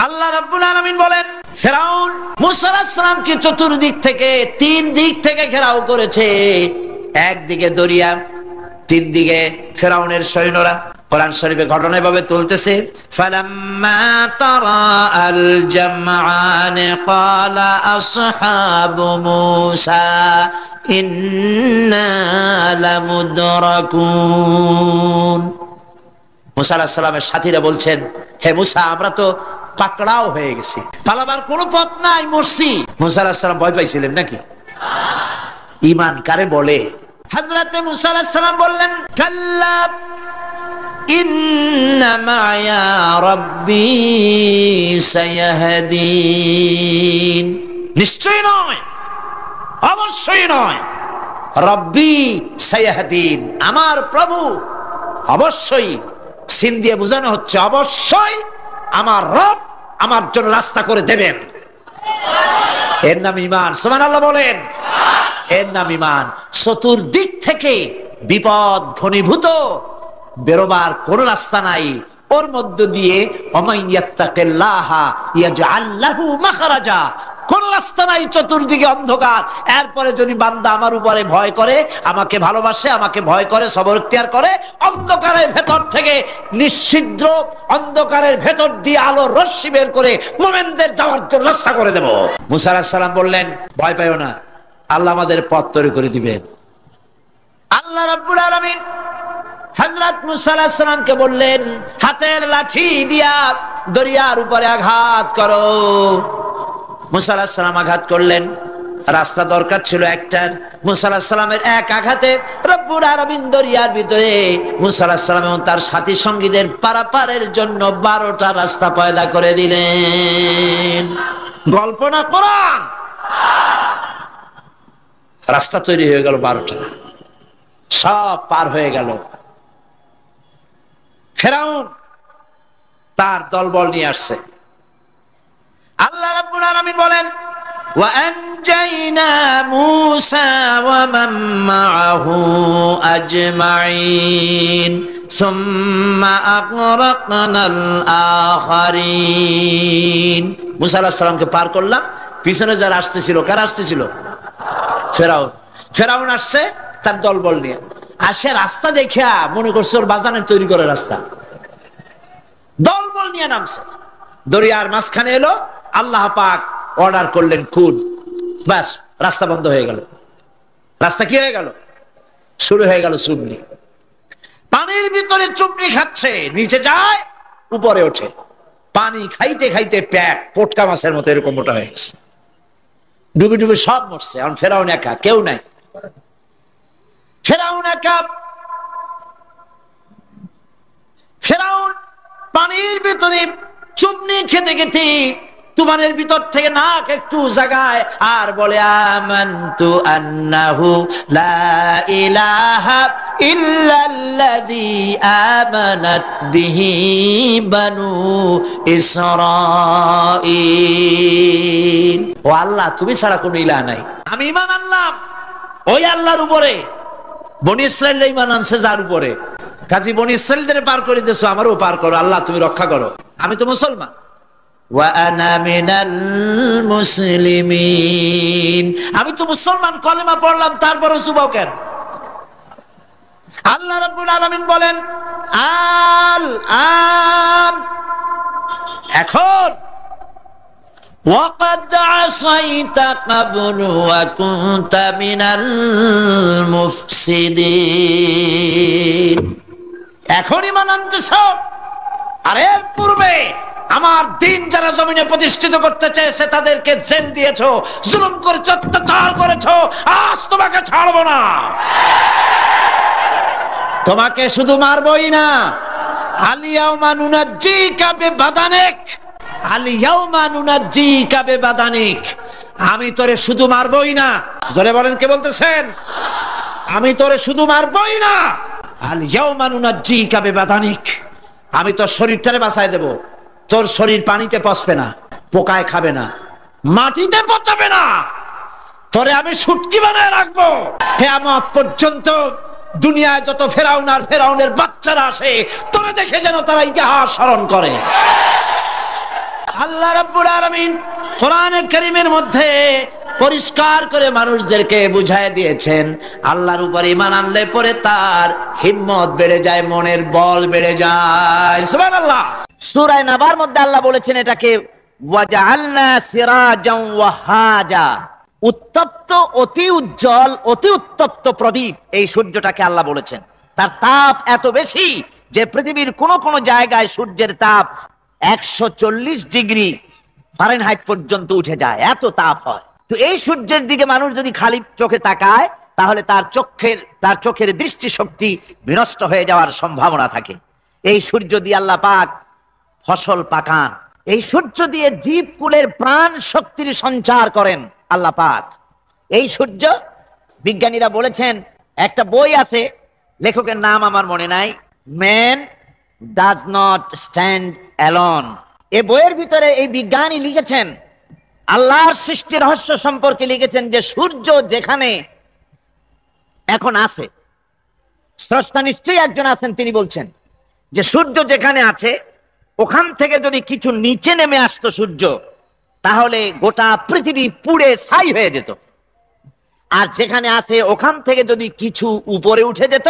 আল্লাহ রাব্বুল আলামিন বলেন, ফিরআউন মূসা আলাইহিস সালামকে চতুর্দিক থেকে, তিন দিক থেকে ঘেরাও করেছে। একদিকে দরিয়া, তিন দিকে ফিরআউনের সৈন্যরা। কোরআন শরীফে ঘটনা এভাবে তুলতেছে, ফালাম্মা তারা আল জামআন ক্বালা আসহাবু মূসা ইন্না লামুদরাকুন। মূসা আলাইহিস সালামের সাথীরা বলছেন, হে মূসা, আমরা তো পাকড়াও হয়ে গেছি, পালাবার কোনো পথ নাই, মরছি। মূসা আলাইহিস সালাম ভয় পাইছিলেন নাকি? ঈমান কারে বলে? হযরতে মূসা আলাইহিস সালাম বললেন, কাল্লা ইন্না মা'য়া রাব্বী সায়াহদিন। নিশ্চয়ই নয়, অবশ্যই নয়, রব্বী সায়াহদিন, আমার প্রভু অবশ্যই, সিন দিয়ে বোঝানো হচ্ছে অবশ্যই আমার রব আমার জন্য রাস্তা করে দেবেন। এর নাম ঈমান। সুবহানাল্লাহ বলেন। এর নাম ঈমান। চতুর্দিক থেকে বিপদ ঘনীভূত, বেরোবার কোন রাস্তা নাই। ওর মধ্য দিয়ে ওমাইয়াত্তাকিল্লাহা ইয়াজআল লাহু মাখরাজা, কোন রাস্তা নাই, চতুর্দিকে অন্ধকার। এরপরে যদি বান্দা আমার উপরে ভয় করে, আমাকে ভালোবাসে, আমাকে ভয় করে, সবর ইখতিয়ার করে, অন্ধকারের ভেতর থেকে নিশ্ছিদ্র অন্ধকারের ভেতর দিয়ে আলোর রশ্মি বের করে মুমিনদের যাওয়ার জন্য রাস্তা করে দেব। মূসা আলাইহিস সালাম বললেন, ভয় পাইও না, আল্লাহ আমাদের পথ তৈরি করে দিবেন। আল্লাহ রাব্বুল আলামিন হযরত মূসা আলাইহিস সালামকে বললেন, হাতের লাঠি দিয়া দরিয়ার উপরে আঘাত করো। মূসা আলাইহিস সালাম আঘাত করলেন। রাস্তা দরকার ছিল একটার। মূসা আলাইহিস সালামের এক আঘাতে রব্বুল আলামিন দরিয়ার ভিতরে মূসা আলাইহিস সালাম এবং তার সাথী সঙ্গীদের পারাপারের জন্য 12টা রাস্তা পয়দা করে দিলেন। গল্প না, কোরআন। রাস্তা তৈরি হয়ে গেল 12টা, সব পার হয়ে গেল। ফিরআউন তার দলবল নিয়ে আসছে। আল্লাহ রাব্বুল আলামিন বলেন, ওয়া আনজাইনা মূসা ওয়া মান মাআহু আজমাইন সুম্মা আগরাকনাল আখারিন। মূসা আলাইহিস সালামকে পার করলাম, পিছনে যারা আসতেছিল, কারা আসতেছিল? ফিরআউন। ফিরআউন আসছে তার দলবল নিয়ে। আসে রাস্তা দেখা মনে করছে ওর বাজানের তৈরি করে রাস্তা, দলবল নিয়ে নামছে। দরিয়ার মাঝখানে এলো, আল্লাহ পাক অর্ডার করলেন খুন, বাস রাস্তা বন্ধ হয়ে গেল। রাস্তা কি হয়ে গেল? শুরু হয়ে গেল চুবনি। পানির ভিতরে চুবনি খাচ্ছে, নিচে যায়, উপরে ওঠে। পানি খাইতে খাইতে পেট পটকা মাছের মতো এরকম মোটা হয়ে গেছে। ডুবে ডুবে সব মরছে। এখন ফিরআউন একা, কেউ নাই। ফিরআউন একা। ফিরআউন পানির ভিতরে চুবনি খেতে খেতে তুফানের ভিতর থেকে নাক একটু জাগায় আর বলে, আমানতু আন্নাহু লা ইলাহা ইল্লাল্লাযী আমানাত বিহি বানু ইসরাঈল। ও আল্লাহ, তুমি ছাড়া কোনো ইলাহ নাই, আমি ঈমান আনলাম ওই আল্লাহর উপরে। বনি ইসরাঈল ঈমান আনছে যার উপরে। কাজী বনি ইসরাঈলদের পার করে দিয়েছো, আমারও পার করো। আল্লাহ তুমি রক্ষা করো, আমি তো মুসলমান। ওয়া আনা মিনাল মুসলিমিন, আমি তো মুসলমান, কলেমা পড়লাম, তারপরও চুবাও কেন? আল্লাহ রাব্বুল আলামিন বলেন, আল আন, এখন ওয়াকাদ আসাইতা ক্বাবলু ওয়া কুনতা মিনাল মুফসিদিন। এখন ঈমান আনতেছ, আর এর পূর্বে আমার দিন যারা জমিনে প্রতিষ্ঠিত করতে চেয়েছে তাদেরকে জেল দিয়েছো, জুলুম করেছো, অত্যাচার করেছো। আজ তোমাকে ছাড়বো না, তোমাকে শুধু মারবই না। আল ইয়াউমা নুনাজ্জিকা বিবাদানিক, আল ইয়াউমা নুনাজ্জিকা বিবাদানিক, আমি তোরে শুধু মারবই না। জোরে বলেন, কে বলতেছেন? আমি তোরে শুধু মারবই না, আল ইয়াউমা নুনাজ্জিকা বিবাদানিক, আমি তোর শরীরটারে বাঁচায় দেব। তোর শরীর পানিতে পচবে না, পোকায় খাবে না, মাটিতে পচাবে না, তোরে আমি শুটকি বানায় রাখবো। কিয়ামত পর্যন্ত দুনিয়ায় যত ফেরাউন আর ফেরাউনের বাচ্চারা আসে, তোরে দেখে যেন তারা ইতিহাস স্মরণ করে। আল্লাহ রাব্বুল আলামিন কোরআনে কারীমের মধ্যে পরিষ্কার করে মানুষদেরকে বুঝায় দিয়েছেন, আল্লাহর উপর ঈমান আনলে পরে তার হিম্মত বেড়ে যায়, মনের বল বেড়ে যায়। সুবহানাল্লাহ। সূরা নাবার মধ্যে আল্লাহ বলেছেন এটাকে ওয়াজআলনা সিরাজাও ওয়াহাজা, উত্তপ্ত, অতি উজ্জ্বল, অতি উত্তপ্ত প্রদীপ। এই সূর্যটাকে আল্লাহ বলেছেন তার তাপ এত বেশি যে পৃথিবীর কোন কোন জায়গায় সূর্যের তাপ 140 ডিগ্রি ফারেনহাইট পর্যন্ত উঠে যায়, এত তাপ হয়। তো এই সূর্যের দিকে মানুষ যদি খালি চোখে তাকায় তাহলে তার চোখের দৃষ্টিশক্তি বিনষ্ট হয়ে যাওয়ার সম্ভাবনা থাকে। এই সূর্য দিয়ে আল্লাহ পাক ফসল পাকান, এই সূর্য দিয়ে জীবকুলের প্রাণ শক্তির সঞ্চার করেন আল্লাহ পাক। এই সূর্য, বিজ্ঞানীরা বলেছেন, একটা বই আছে, লেখকের নাম আমার মনে নাই, man does not stand alone. এই বইয়ের ভিতরে এই বিজ্ঞানী লিখেছেন, আল্লাহর সৃষ্টি রহস্য সম্পর্কে লিখেছেন যে সূর্য যেখানে এখন আছে, স্রষ্টা নিশ্চয়ই একজন আছেন, তিনি বলছেন যে সূর্য যেখানে আছে ওখান থেকে যদি কিছু নিচে নেমে আসতো সূর্য, তাহলে গোটা পৃথিবী পুড়ে ছাই হয়ে যেত। আর যেখানে আছে ওখান থেকে যদি কিছু উপরে উঠে যেত,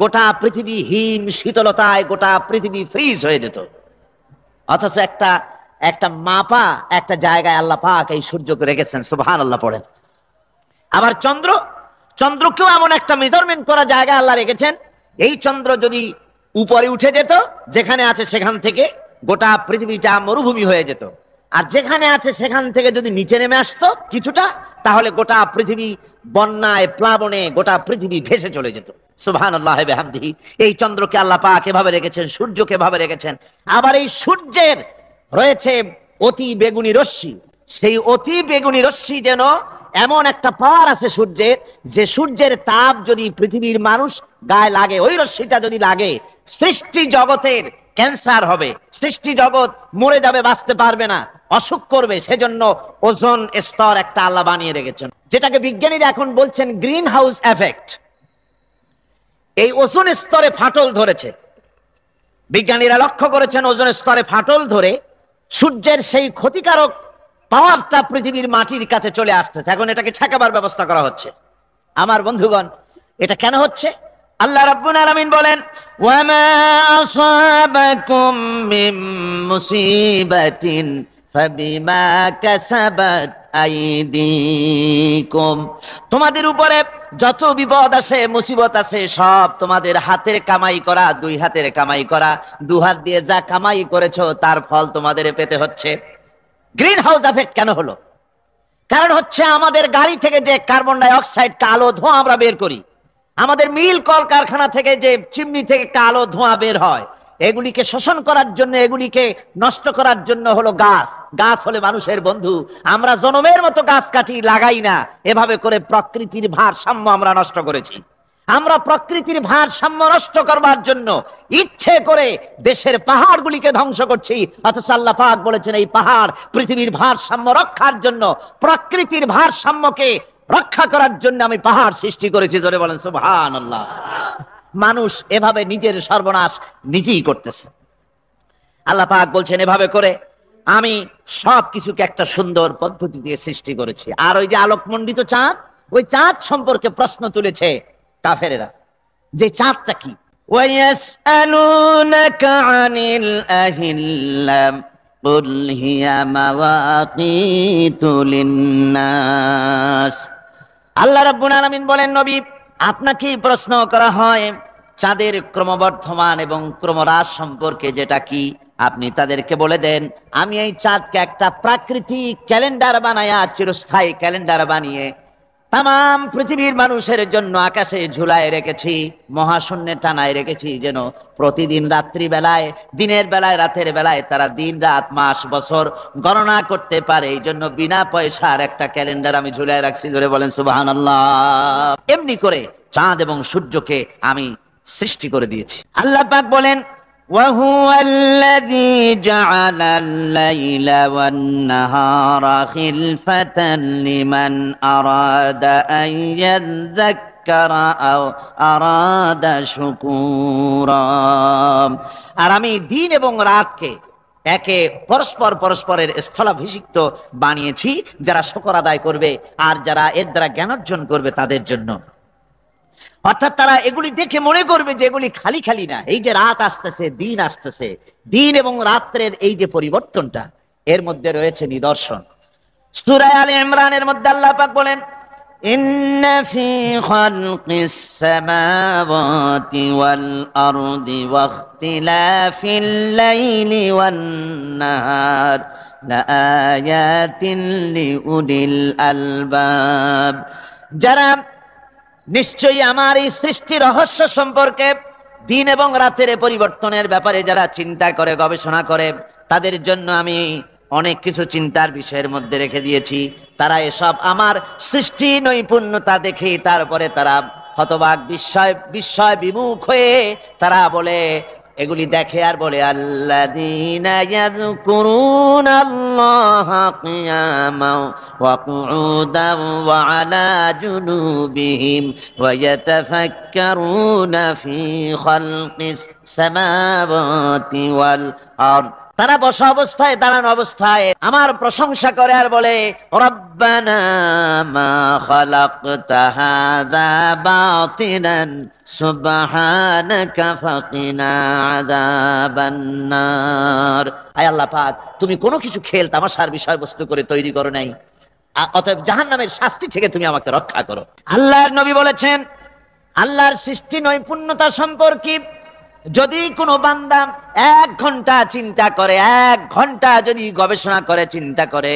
গোটা পৃথিবী হিম শীতলতায় গোটা পৃথিবী ফ্রিজ হয়ে যেত। অথচ একটা মাপা একটা জায়গায় আল্লাহ পাক এই সূর্যকে রেখেছেন। সুবহানাল্লাহ পড়েন। আবার চন্দ্রকেও এমন একটা মেজারমেন্ট করা জায়গায় আল্লাহ রেখেছেন, এই চন্দ্র যদি উপরে উঠে যেত, যেখানে আছে সেখান থেকে গোটা পৃথিবীটা মরুভূমি হয়ে যেত। আর যেখানে আছে সেখান থেকে যদি নিচে নেমে আসতো কিছুটা, তাহলে গোটা পৃথিবী বন্যায় প্লাবনে গোটা পৃথিবী ভেসে চলে যেত। সুবহানাল্লাহি ওয়া বিহামদিহি। এই চন্দ্রকে আল্লাহ পাক এভাবে রেখেছেন, সূর্যকে এভাবে রেখেছেন। আবার এই সূর্যের রয়েছে অতি বেগুনি রশ্মি। সেই অতি বেগুনি রশ্মি যেন এমন একটা পাওয়ার আছে সূর্যের, যে সূর্যের তাপ যদি পৃথিবীর মানুষ গায়ে লাগে, ওই রশ্মিটা যদি লাগে, সৃষ্টি জগতের ক্যান্সার হবে, সৃষ্টি জগৎ মরে যাবে, বাঁচতে পারবে না, অসুখ করবে। সেজন্য ওজোন স্তর একটা আল্লাহ বানিয়ে রেখেছেন, যেটাকে বিজ্ঞানীরা এখন বলছেন গ্রিন হাউস এফেক্ট। এই ওজোন স্তরে ফাটল ধরেছে, বিজ্ঞানীরা লক্ষ্য করেছেন ওজোন স্তরে ফাটল ধরে সূর্যের সেই ক্ষতিকারক পাওয়ারটা পৃথিবীর মাটির কাছে চলে আসতেছে। এখন এটাকে ঠেকাবার ব্যবস্থা করা হচ্ছে। আমার বন্ধুগণ, এটা কেন হচ্ছে? আল্লাহ রাব্বুল আলামিন বলেন, ওয়ামা আসাবাকুম মিন মুসিবাতিন ফাবিমা কাসাবাত আইদিকুম। তোমাদের উপরে যত বিপদ আসে, মুসিবত আসে, সব তোমাদের হাতের কামাই করা, দুই হাতের কামাই করা, দু হাত দিয়ে যা কামাই করেছো তার ফল তোমাদের পেতে হচ্ছে। গ্রিন হাউস এফেক্ট কেন হলো? কারণ হচ্ছে আমাদের গাড়ি থেকে যে কার্বন ডাই অক্সাইড, কালো ধোঁয়া আমরা বের করি, আমাদের মিল কল কারখানা থেকে যে চিমনি থেকে কালো ধোঁয়া বের হয়, এগুলিকে শোষণ করার জন্য, এগুলিকে নষ্ট করার জন্য হলো গাছ। গাছ হলে মানুষের বন্ধু। আমরা জনমের মতো গাছ কাটি, লাগাই না। এভাবে করে প্রকৃতির ভারসাম্য আমরা নষ্ট করেছি। আমরা প্রকৃতির ভারসাম্য নষ্ট করবার জন্য ইচ্ছে করে দেশের পাহাড়গুলিকে ধ্বংস করছি। অথচ আল্লাহ পাক বলেছেন, এই পাহাড় পৃথিবীর ভারসাম্য রক্ষার জন্য, প্রকৃতির ভারসাম্যকে রক্ষা করার জন্য আমি পাহাড় সৃষ্টি করেছি। জোরে বলেন সুবহানাল্লাহ। মানুষ এভাবে নিজের সর্বনাশ নিজেই করতেছে। আল্লাহ পাক বলছেন, এভাবে করে আমি সব কিছুকে একটা সুন্দর পদ্ধতি দিয়ে সৃষ্টি করেছি। আর ওই যে আলোকমণ্ডিত চাঁদ, ওই চাঁদ সম্পর্কে প্রশ্ন তুলেছে কাফেরেরা, যে চাঁদটা কি? ওয়ায়াসআলুনাকা আনিল আহিল্লাম কুল হিয়া মাওয়াকিতু লিন্নাস। আল্লাহ রাব্বুল আলামিন বলেন, নবী আপনাকে প্রশ্ন করা হয় চাঁদের ক্রমবর্ধমান এবং ক্রমহ্রাস সম্পর্কে, যেটা কি আপনি তাদেরকে বলে দেন। আমি এই চাঁদকে একটা প্রাকৃতিক ক্যালেন্ডার বানায়া, চিরস্থায়ী ক্যালেন্ডার বানিয়ে তাম পৃথিবীর মানুষের জন্য আকাশে ঝুলায় রেখেছি, মহাশূন্যে টানায় রেখেছি, যেন প্রতিদিন রাত্রি বেলায়, দিনের বেলায়, রাতের বেলায় তারা দিন রাত মাস বছর গণনা করতে পারে। এই জন্য বিনা পয়সার একটা ক্যালেন্ডার আমি ঝুলায় রাখছি। জোরে বলেন সুবহানাল্লাহ। এমনি করে চাঁদ এবং সূর্যকে আমি সৃষ্টি করে দিয়েছি। আল্লাহ পাক বলেন, وهو الذي جعل الليل والنهار خلفة لمن أراد أن يذكر أو أراد شكورا। আর আমি দিন এবং রাতকে একে পরস্পরের স্থলাভিষিক্ত বানিয়েছি, যারা শুকর আদায় করবে আর যারা এর দ্বারা জ্ঞান অর্জন করবে তাদের জন্য। অর্থাৎ তারা এগুলি দেখে মনে করবে যে এগুলি খালি খালি না। এই যে রাত আসতেছে, দিন আসতেছে, দিন এবং রাত্রের এই যে পরিবর্তনটা, এর মধ্যে রয়েছে নিদর্শন। সূরা আলে ইমরানের মধ্যে আল্লাহ পাক বলেন, ইন্না ফি খালকিস সামাওয়াতি ওয়াল আরদি ওয়াখতিলাফিল লাইলি ওয়ান নাহার লাআয়াতিন লিউলিল আলবাব। যারা নিশ্চয়ই আমার এই সৃষ্টি রহস্য সম্পর্কে, দিন এবং রাতের পরিবর্তনের ব্যাপারে যারা চিন্তা করে, গবেষণা করে, তাদের জন্য আমি অনেক কিছু চিন্তার বিষয়ের মধ্যে রেখে দিয়েছি। তারা এসব আমার সৃষ্টি নৈপুণ্যতা দেখে তারপরে তারা হতবাক, বিস্ময় বিমুখ হয়ে তারা বলে, এগুলি দেখে আর বলে, আল্লাযীনা ইয়াযকুরুনাল্লাহা কিয়ামান ওয়া কুউদান ওয়া আলা জুনুবিহিম ওয়া ইয়াতাফাক্কারুনা ফি খালকিস সামাওয়াতি ওয়াল আরদ। তারা বসা অবস্থায়, দাঁড়ানো অবস্থায় আমার প্রশংসা করে আর বলে, রব্বানা মা খালাকতা হাযা বাতিলান সুবহানাকা ফাকিনা আযাবান নার। আয় আল্লাহ পাক, তুমি কোনো কিছু খেল তামাশার বিষয়বস্তু করে তৈরি করো নাই, অতএব জাহান্নামের শাস্তি থেকে তুমি আমাকে রক্ষা করো। আল্লাহর নবী বলেছেন, আল্লাহর সৃষ্টি নৈপুণ্যতা সম্পর্কে যদি কোনো বান্দা 1 ঘন্টা চিন্তা করে, 1 ঘন্টা যদি গবেষণা করে, চিন্তা করে,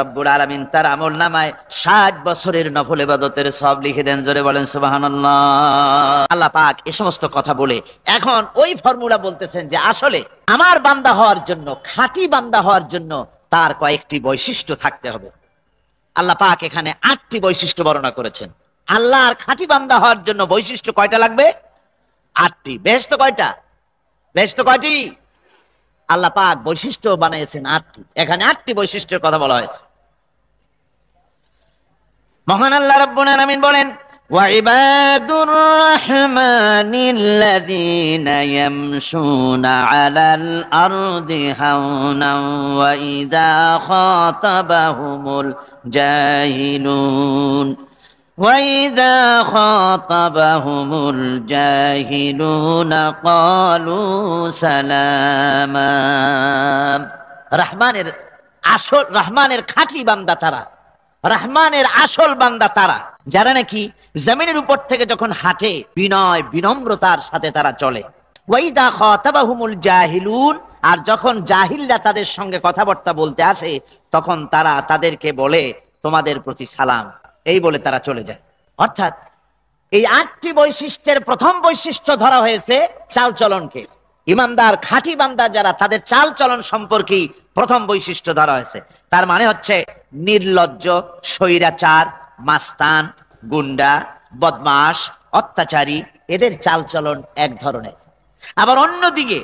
রব্বুল আলামিন তার আমলনামায় 60 বছরের নফল ইবাদতের সওয়াব লিখে দেন। জোরে বলেন সুবহানাল্লাহ। আল্লাহ পাক এই সমস্ত কথা বলে এখন ওই ফর্মুলা বলতেছেন যে আসলে আমার বান্দা হওয়ার জন্য, খাঁটি বান্দা হওয়ার জন্য তার কয়েকটি বৈশিষ্ট্য থাকতে হবে। আল্লাহ পাক এখানে 8টি বৈশিষ্ট্য বর্ণনা করেছেন। আল্লাহর খাঁটি বান্দা হওয়ার জন্য বৈশিষ্ট্য কয়টা লাগবে? 8টি। বেহেশত কয়টা? বেহেশত কয়টি? আল্লাহ পাক বৈশিষ্ট্য বানিয়েছেন 8টি। এখানে 8টি বৈশিষ্ট্যের কথা বলা হয়েছে। মহান আল্লাহ রাব্বুল আলামিন বলেন, ওয়া ইবাদুর রাহমানিল্লাযীনা ইয়ামশুনা আলাল আরদি হাওনান ওয়া ইযা খাতাবাহুমুল জাহিলুন وَإِذَا خَاطَبَهُمُ الْجَاهِلُونَ قَالُوا سَلَامًا। রহমানের খাঁটি বান্দা তারা, রহমানের আসল বান্দা তারা, যারা নাকি জমিনের উপর থেকে যখন হাঁটে বিনয় বিনম্রতার সাথে তারা চলে। ওয়াইদা খাতাবাহুমুল জাহিলুন, আর যখন জাহিলরা তাদের সঙ্গে কথাবার্তা বলতে আসে তখন তারা তাদেরকে বলে, তোমাদের প্রতি সালাম, এই বলে তারা চলে যায়। অর্থাৎ এই 8টি বৈশিষ্ট্যের প্রথম বৈশিষ্ট্য ধরা হয়েছে চালচলনকে। ইমানদার খাঁটি বান্দা যারা, তাদের চালচলন সম্পর্কে প্রথম বৈশিষ্ট্য ধরা হয়েছে। তার মানে হচ্ছে নির্লজ্জ, স্বৈরাচার, মাস্তান, গুন্ডা, বদমাশ, অত্যাচারী, এদের চালচলন এক ধরনের। আবার অন্যদিকে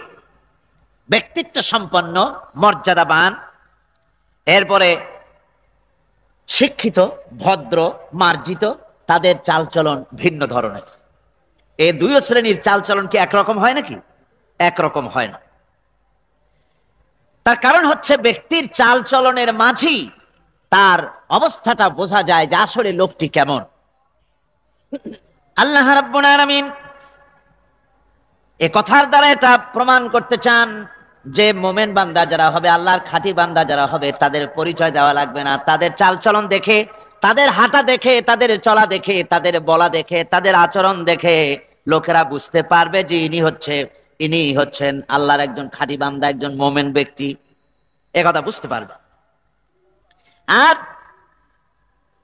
ব্যক্তিত্ব সম্পন্ন, মর্যাদাবান, এরপরে শিক্ষিত, ভদ্র, মার্জিত, তাদের চালচলন ভিন্ন ধরনের। এই 2 শ্রেণীর চালচলন কি একরকম হয় নাকি? একরকম হয় না। তার কারণ হচ্ছে ব্যক্তির চালচলনের মাঝেই তার অবস্থাটা বোঝা যায় যে আসলে লোকটি কেমন। আল্লাহ রাব্বুল আলামিন এ কথার দ্বারা এটা প্রমাণ করতে চান যে মোমেন বান্দা যারা হবে, আল্লাহর খাঁটি বান্দা যারা হবে, তাদের পরিচয় দেওয়া লাগবে না। তাদের চালচলন দেখে, তাদের হাঁটা দেখে, তাদের চলা দেখে, তাদের বলা দেখে, তাদের আচরণ দেখে লোকেরা বুঝতে পারবে যে ইনি হচ্ছেন আল্লাহর একজন খাঁটি বান্দা, একজন মোমেন ব্যক্তি, একথা বুঝতে পারবে। আর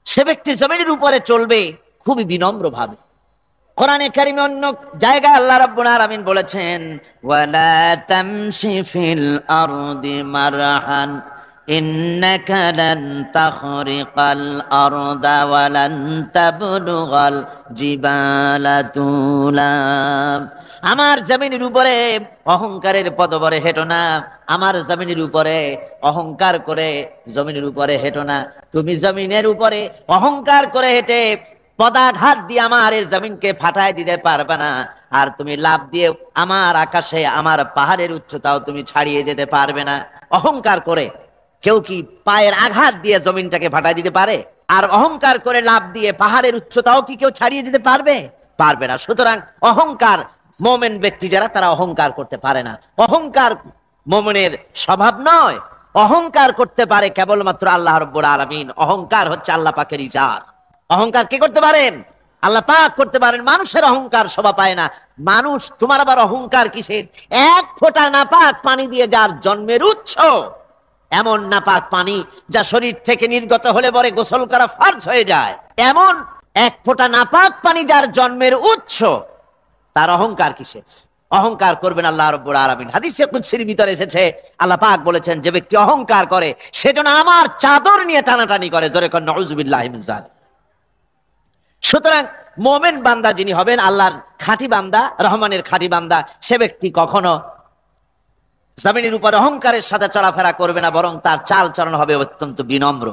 সে ব্যক্তি জমিনের উপরে চলবে খুবই বিনম্র ভাবে। কোরআনে কারিমে অন্য জায়গায় আল্লাহ রাব্বুল আলামিন বলেছেন, ওয়ালা তামশি ফিল আরদি মারহান ইন্নাকা লান তাখরিকাল আরদা ওয়া লান তাবলুগাল জিবালা তুলা। আমার জমিনের উপরে অহংকারের পদবরে হেঁটো না, আমার জমিনের উপরে অহংকার করে জমিনের উপরে হেঁটো না। তুমি জমিনের উপরে অহংকার করে হেঁটে পদাঘাত দিয়ে আমার এই জমিনকে ফাটায় দিতে পারবে না। আর তুমি লাভ দিয়ে আমার আকাশে আমার পাহাড়ের উচ্চতাও তুমি ছাড়িয়ে যেতে পারবে না। অহংকার করে কেউ কি পায়ের আঘাত দিয়ে জমিনটাকে ফাটাই দিতে পারে? আর অহংকার করে লাভ দিয়ে পাহাড়ের উচ্চতাও কি কেউ ছাড়িয়ে যেতে পারবে? পারবে না। সুতরাং অহংকার, মোমেন ব্যক্তি যারা, তারা অহংকার করতে পারে না। অহংকার মোমেনের স্বভাব নয়। অহংকার করতে পারে কেবলমাত্র আল্লাহ রাব্বুল আলামিন। অহংকার হচ্ছে আল্লাহ পাকের ইজাত। অহংকার কে করতে পারেন? আল্লাহ পাক করতে পারেন। মানুষের অহংকার শোভা পায় না। মানুষ, তোমার আবার অহংকার কিসের? এক ফোঁটা নাপাক পানি দিয়ে যার জন্মের উৎস, এমন নাপাক পানি যা শরীর থেকে নির্গত হলে পরে গোসল করা ফরজ হয়ে যায়, এমন এক ফোঁটা নাপাক পানি যার জন্মের উৎস, তার অহংকার কিসের? অহংকার করবেন আল্লাহ রাব্বুল আলামিন। হাদিসে কুদসির ভিতরে এসেছে, আল্লাহ পাক বলেছেন, যে ব্যক্তি অহংকার করে সেজন্য আমার চাদর নিয়ে টানাটানি করে। জোরে কোন নাউযুবিল্লাহি মিন যালিক। সুতরাং মুমিন বান্দা যিনি হবেন, আল্লাহর খাঁটি বান্দা, রহমানের খাঁটি বান্দা, সে ব্যক্তি কখনো জমিনের উপর অহংকারের সাথে চলাফেরা করবে না, বরং তার চাল চলন হবে অত্যন্ত বিনম্র।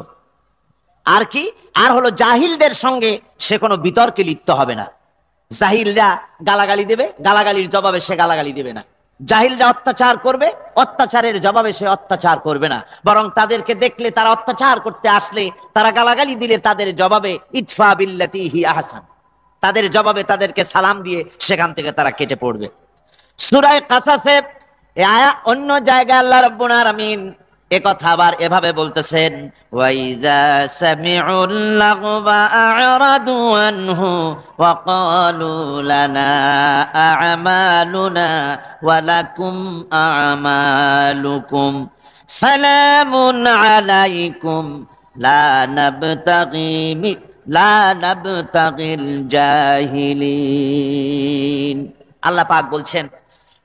আর কি? আর হলো জাহিলদের সঙ্গে সে কোনো বিতর্কে লিপ্ত হবে না। জাহিলরা গালাগালি দেবে, গালাগালির জবাবে সে গালাগালি দেবে না। জাহিলরা অত্যাচার করবে, অত্যাচারের জবাবে সে অত্যাচার করবে না, বরং তাদেরকে দেখলে, তারা অত্যাচার করতে আসলে, তারা গালাগালি দিলে তাদের জবাবে ইদফা বিল্লাতি হিয়া আহসান, তাদের জবাবে তাদেরকে সালাম দিয়ে সেখান থেকে তারা কেটে পড়বে। সূরা কাসাসে অন্য জায়গায় আল্লাহ রাব্বুল আলামিন একথা আবার এভাবে বলতেছেন, ওয়াইজা সামিউল লাগবা আ'রাদু আনহু ওয়া ক্বালু লানা আ'মালুনা ওয়া লাকুম আ'মালুকুম সালামুন আলাইকুম লা নাবতাগিল জাহিলিন। আল্লাহ পাক বলছেন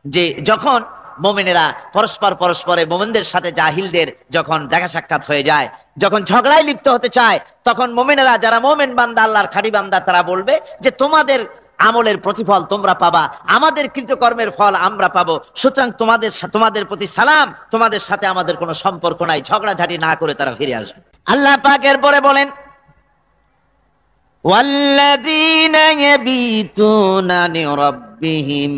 যে যখন মোমেনেরা পরস্পরে মোমেনদের সাথে জাহিলদের যখন দেখা সাক্ষাৎ হয়ে যায়, যখন ঝগড়ায় লিপ্ত হতে চায়, তখন মোমেনেরা, যারা মোমেন বান্দা, আল্লাহর খাঁটি বান্দা, তারা বলবে যে তোমাদের আমলের প্রতিফল তোমরা পাবা, আমাদের কৃতকর্মের ফল আমরা পাবো। সুতরাং তোমাদের প্রতি সালাম, তোমাদের সাথে আমাদের কোনো সম্পর্ক নাই। ঝগড়াঝাটি না করে তারা ফিরে আসবে। আল্লাহ পাক এরপরে বলেন, والذين يبيتون لربهم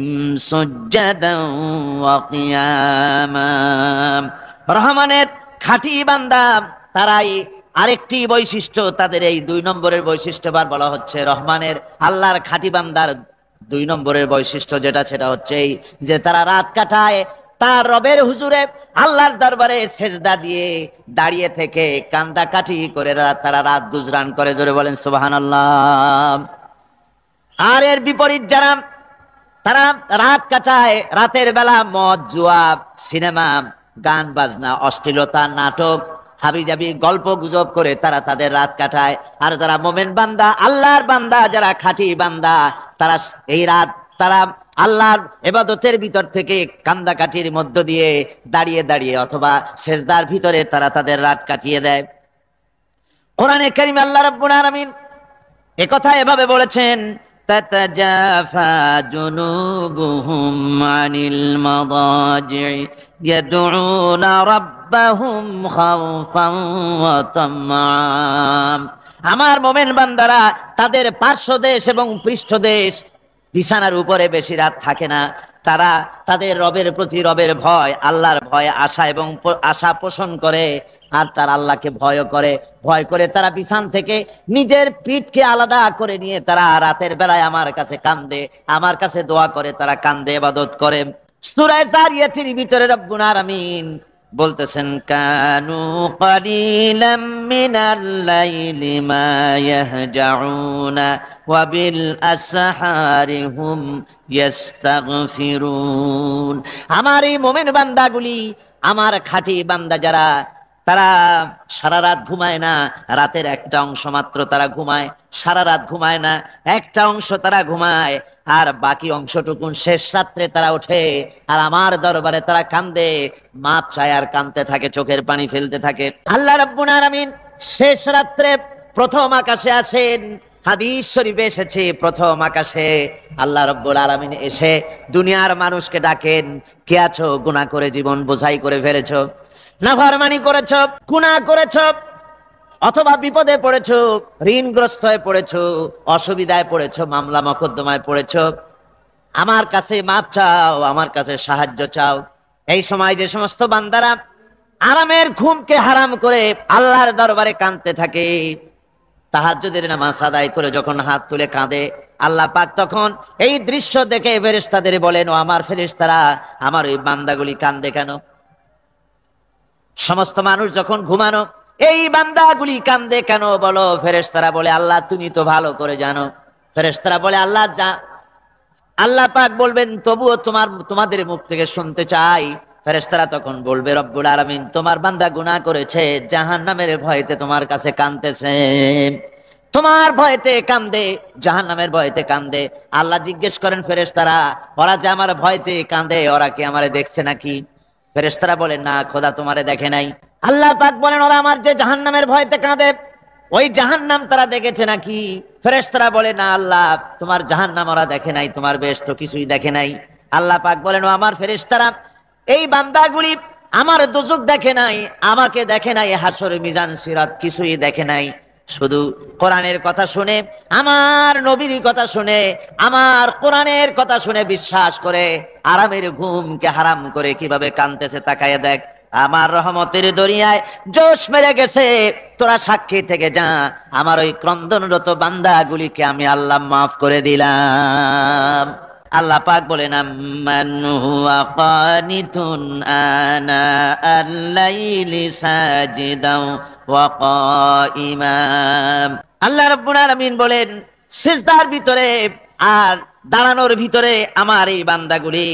سجدا وقياما। রহমানের খাঁটি বান্দা তারাই আরেকটি বৈশিষ্ট্য, তাদের এই 2 নম্বরের বৈশিষ্ট্য বার বলা হচ্ছে। রহমানের, আল্লাহর খাঁটি বান্দার 2 নম্বরের বৈশিষ্ট্য যেটা, সেটা হচ্ছে এই যে তারা রাত কাটায় তার রবের হুজুরে, আল্লাহর দরবারে সেজদা দিয়ে দাঁড়িয়ে থেকে কান্দাকাটি করে তারা রাত গুজরান করে। জোরে বলেন সুবহানাল্লাহ। আর এর বিপরীত যারা, তারা রাত কাটায়, রাতের বেলা মদ, জুয়া, সিনেমা, গান বাজনা, অশ্লীলতা, নাটক, হাবিজাবি গল্প গুজব করে তারা তাদের রাত কাটায়। আর যারা মোমেন বান্দা, আল্লাহর বান্দা, যারা খাঁটি বান্দা, তারা এই রাত তারা আল্লাহর ইবাদতের ভিতর থেকে কান্দাকাটির মধ্য দিয়ে দাঁড়িয়ে দাঁড়িয়ে অথবা সেজদার ভিতরে তারা তাদের রাত কাটিয়ে দেয়। কোরআনে কারীমে আল্লাহ রাব্বুল আলামিন একথা এভাবে বলেছেন, তাতাজাফা জুনুবুহুম আনিল মাদাজি'i ইয়াদউনা রাব্বাহুম খাওফান ওয়া তামআন। আমার মুমিন বান্দারা তাদের পার্শ্বদেশ এবং পৃষ্ঠদেশ, বিছানার উপরে বেশি রাত থাকে না। তারা তাদের রবের প্রতি, রবের ভয়, আল্লাহর ভয়, আশা এবং আশা পোষণ করে। আর তারা আল্লাহকে ভয় করে তারা বিছান থেকে নিজের পিঠকে আলাদা করে নিয়ে তারা রাতের বেলায় আমার কাছে কান্দে, আমার কাছে দোয়া করে, তারা কান্দে, ইবাদত করে। সূরা যারিয়াতের ভিতরে রব্বুল আলামিন বলতেছেন, কানু কালিলাম মিনাল লাইলি মা ইয়াহজাউনা ওয়া বিল আসহারি হুম ইস্তাগফিরুন। আমার এই মুমিন বান্দাগুলি, আমার খাঁটি বান্দা যারা, তারা সারা রাত ঘুমায় না। রাতের একটা অংশ মাত্র তারা ঘুমায়, সারা রাত ঘুমায় না, একটা অংশ তারা ঘুমায়, আর বাকি অংশটুকু শেষ রাত্রে তারা ওঠে আর আমার দরবারে তারা কান্দে, মাপ চায় আর কাঁদতে থাকে, চোখের পানি ফেলতে থাকে। আল্লাহ রাব্বুল আলামিন শেষ রাত্রে প্রথম আকাশে আসেন। হাদিস শরীফে এসেছে, প্রথম আকাশে আল্লাহ রাব্বুল আলামিন এসে দুনিয়ার মানুষকে ডাকেন, কে আছো? গুনাহ করে জীবন বোঝাই করে ফেলেছো, নাফরমানি করেছো, গুনাহ করেছো, অথবা বিপদে পড়েছো, ঋণগ্রস্ত হয়ে পড়েছো, অসুবিধায় পড়েছো, মামলা মকদ্দমায় পড়েছো, আমার কাছে মাপ চাও, আমার কাছে সাহায্য চাও। এই সময় যে সমস্ত বান্দারা আরামের ঘুমকে হারাম করে আল্লাহর দরবারে কাঁদতে থাকে, তাহাজ্জুদের নামাজ আদায় করে যখন হাত তুলে কাঁদে, আল্লাহ পাক তখন এই দৃশ্য দেখে ফেরেশতাদের বলেন, ও আমার ফেরেশতারা, আমার ওই বান্দাগুলি কাঁদে কেন? সমস্ত মানুষ যখন ঘুমানো, এই বান্দাগুলি কাঁদে কেন বলো? ফেরেশতারা বলে, আল্লাহ তুমি তো ভালো করে জানো। ফেরেশতারা বলে, আল্লাহ পাক বলবেন, তবুও তোমাদের মুখ থেকে শুনতে চাই। ফেরেশতারা তখন বলবে, রব্বুল আলামিন তোমার বান্দা গুনাহ করেছে, জাহান্নামের ভয়তে তোমার কাছে কাঁদতেছে, তোমার ভয়তে কাঁদে, জাহান্নামের ভয়তে কাঁদে। আল্লাহ জিজ্ঞেস করেন, ফেরেশতারা ওরা যে আমার ভয়তে কাঁদে, ওরা কি আমারে দেখছে নাকি? ফেরেশতারা বলেন, না খোদা তোমারে দেখে নাই। আল্লাহ পাক বলেন, ওরা আমার যে জাহান্নামের ভয়তে কাঁদে, ওই জাহান্নাম তারা দেখেছে নাকি? ফেরেশতারা বলে, না আল্লাহ, তোমার জাহান্নাম ওরা দেখে নাই, তোমার বেহেশত কিছুই দেখে নাই। আল্লাহ পাক বলেন, ও আমার ফেরেশতারা, এই বান্দাগুলি আমার দোজখ দেখে নাই, আমাকে দেখে নাই, হাসর মিজান সিরাত কিছুই দেখে নাই, শুধু কোরআনের কথা শুনে, আমার নবীর কথা শুনে, আমার কোরআনের কথা শুনে বিশ্বাস করে আরামের ঘুমকে হারাম করে কিভাবে কাঁদতেছে তাকায় দেখ। আমার রহমতের দরিয়ায় জোশ মেরে গেছে, তোরা সাক্ষী থেকে যা, আমার ওই ক্রন্দনরত বান্দাগুলিকে আমি আল্লাহ মাফ করে দিলাম। আল্লাহ পাক বলেন, আম্মান হুয়া কানিতুন আনা আল-লাইলি সাজিদাও ওয়া কাইমা। আল্লাহ রাব্বুল আলামিন বলেন, সিজদার ভিতরে আর দাঁড়ানোর ভিতরে আমার এই বান্দাগুলি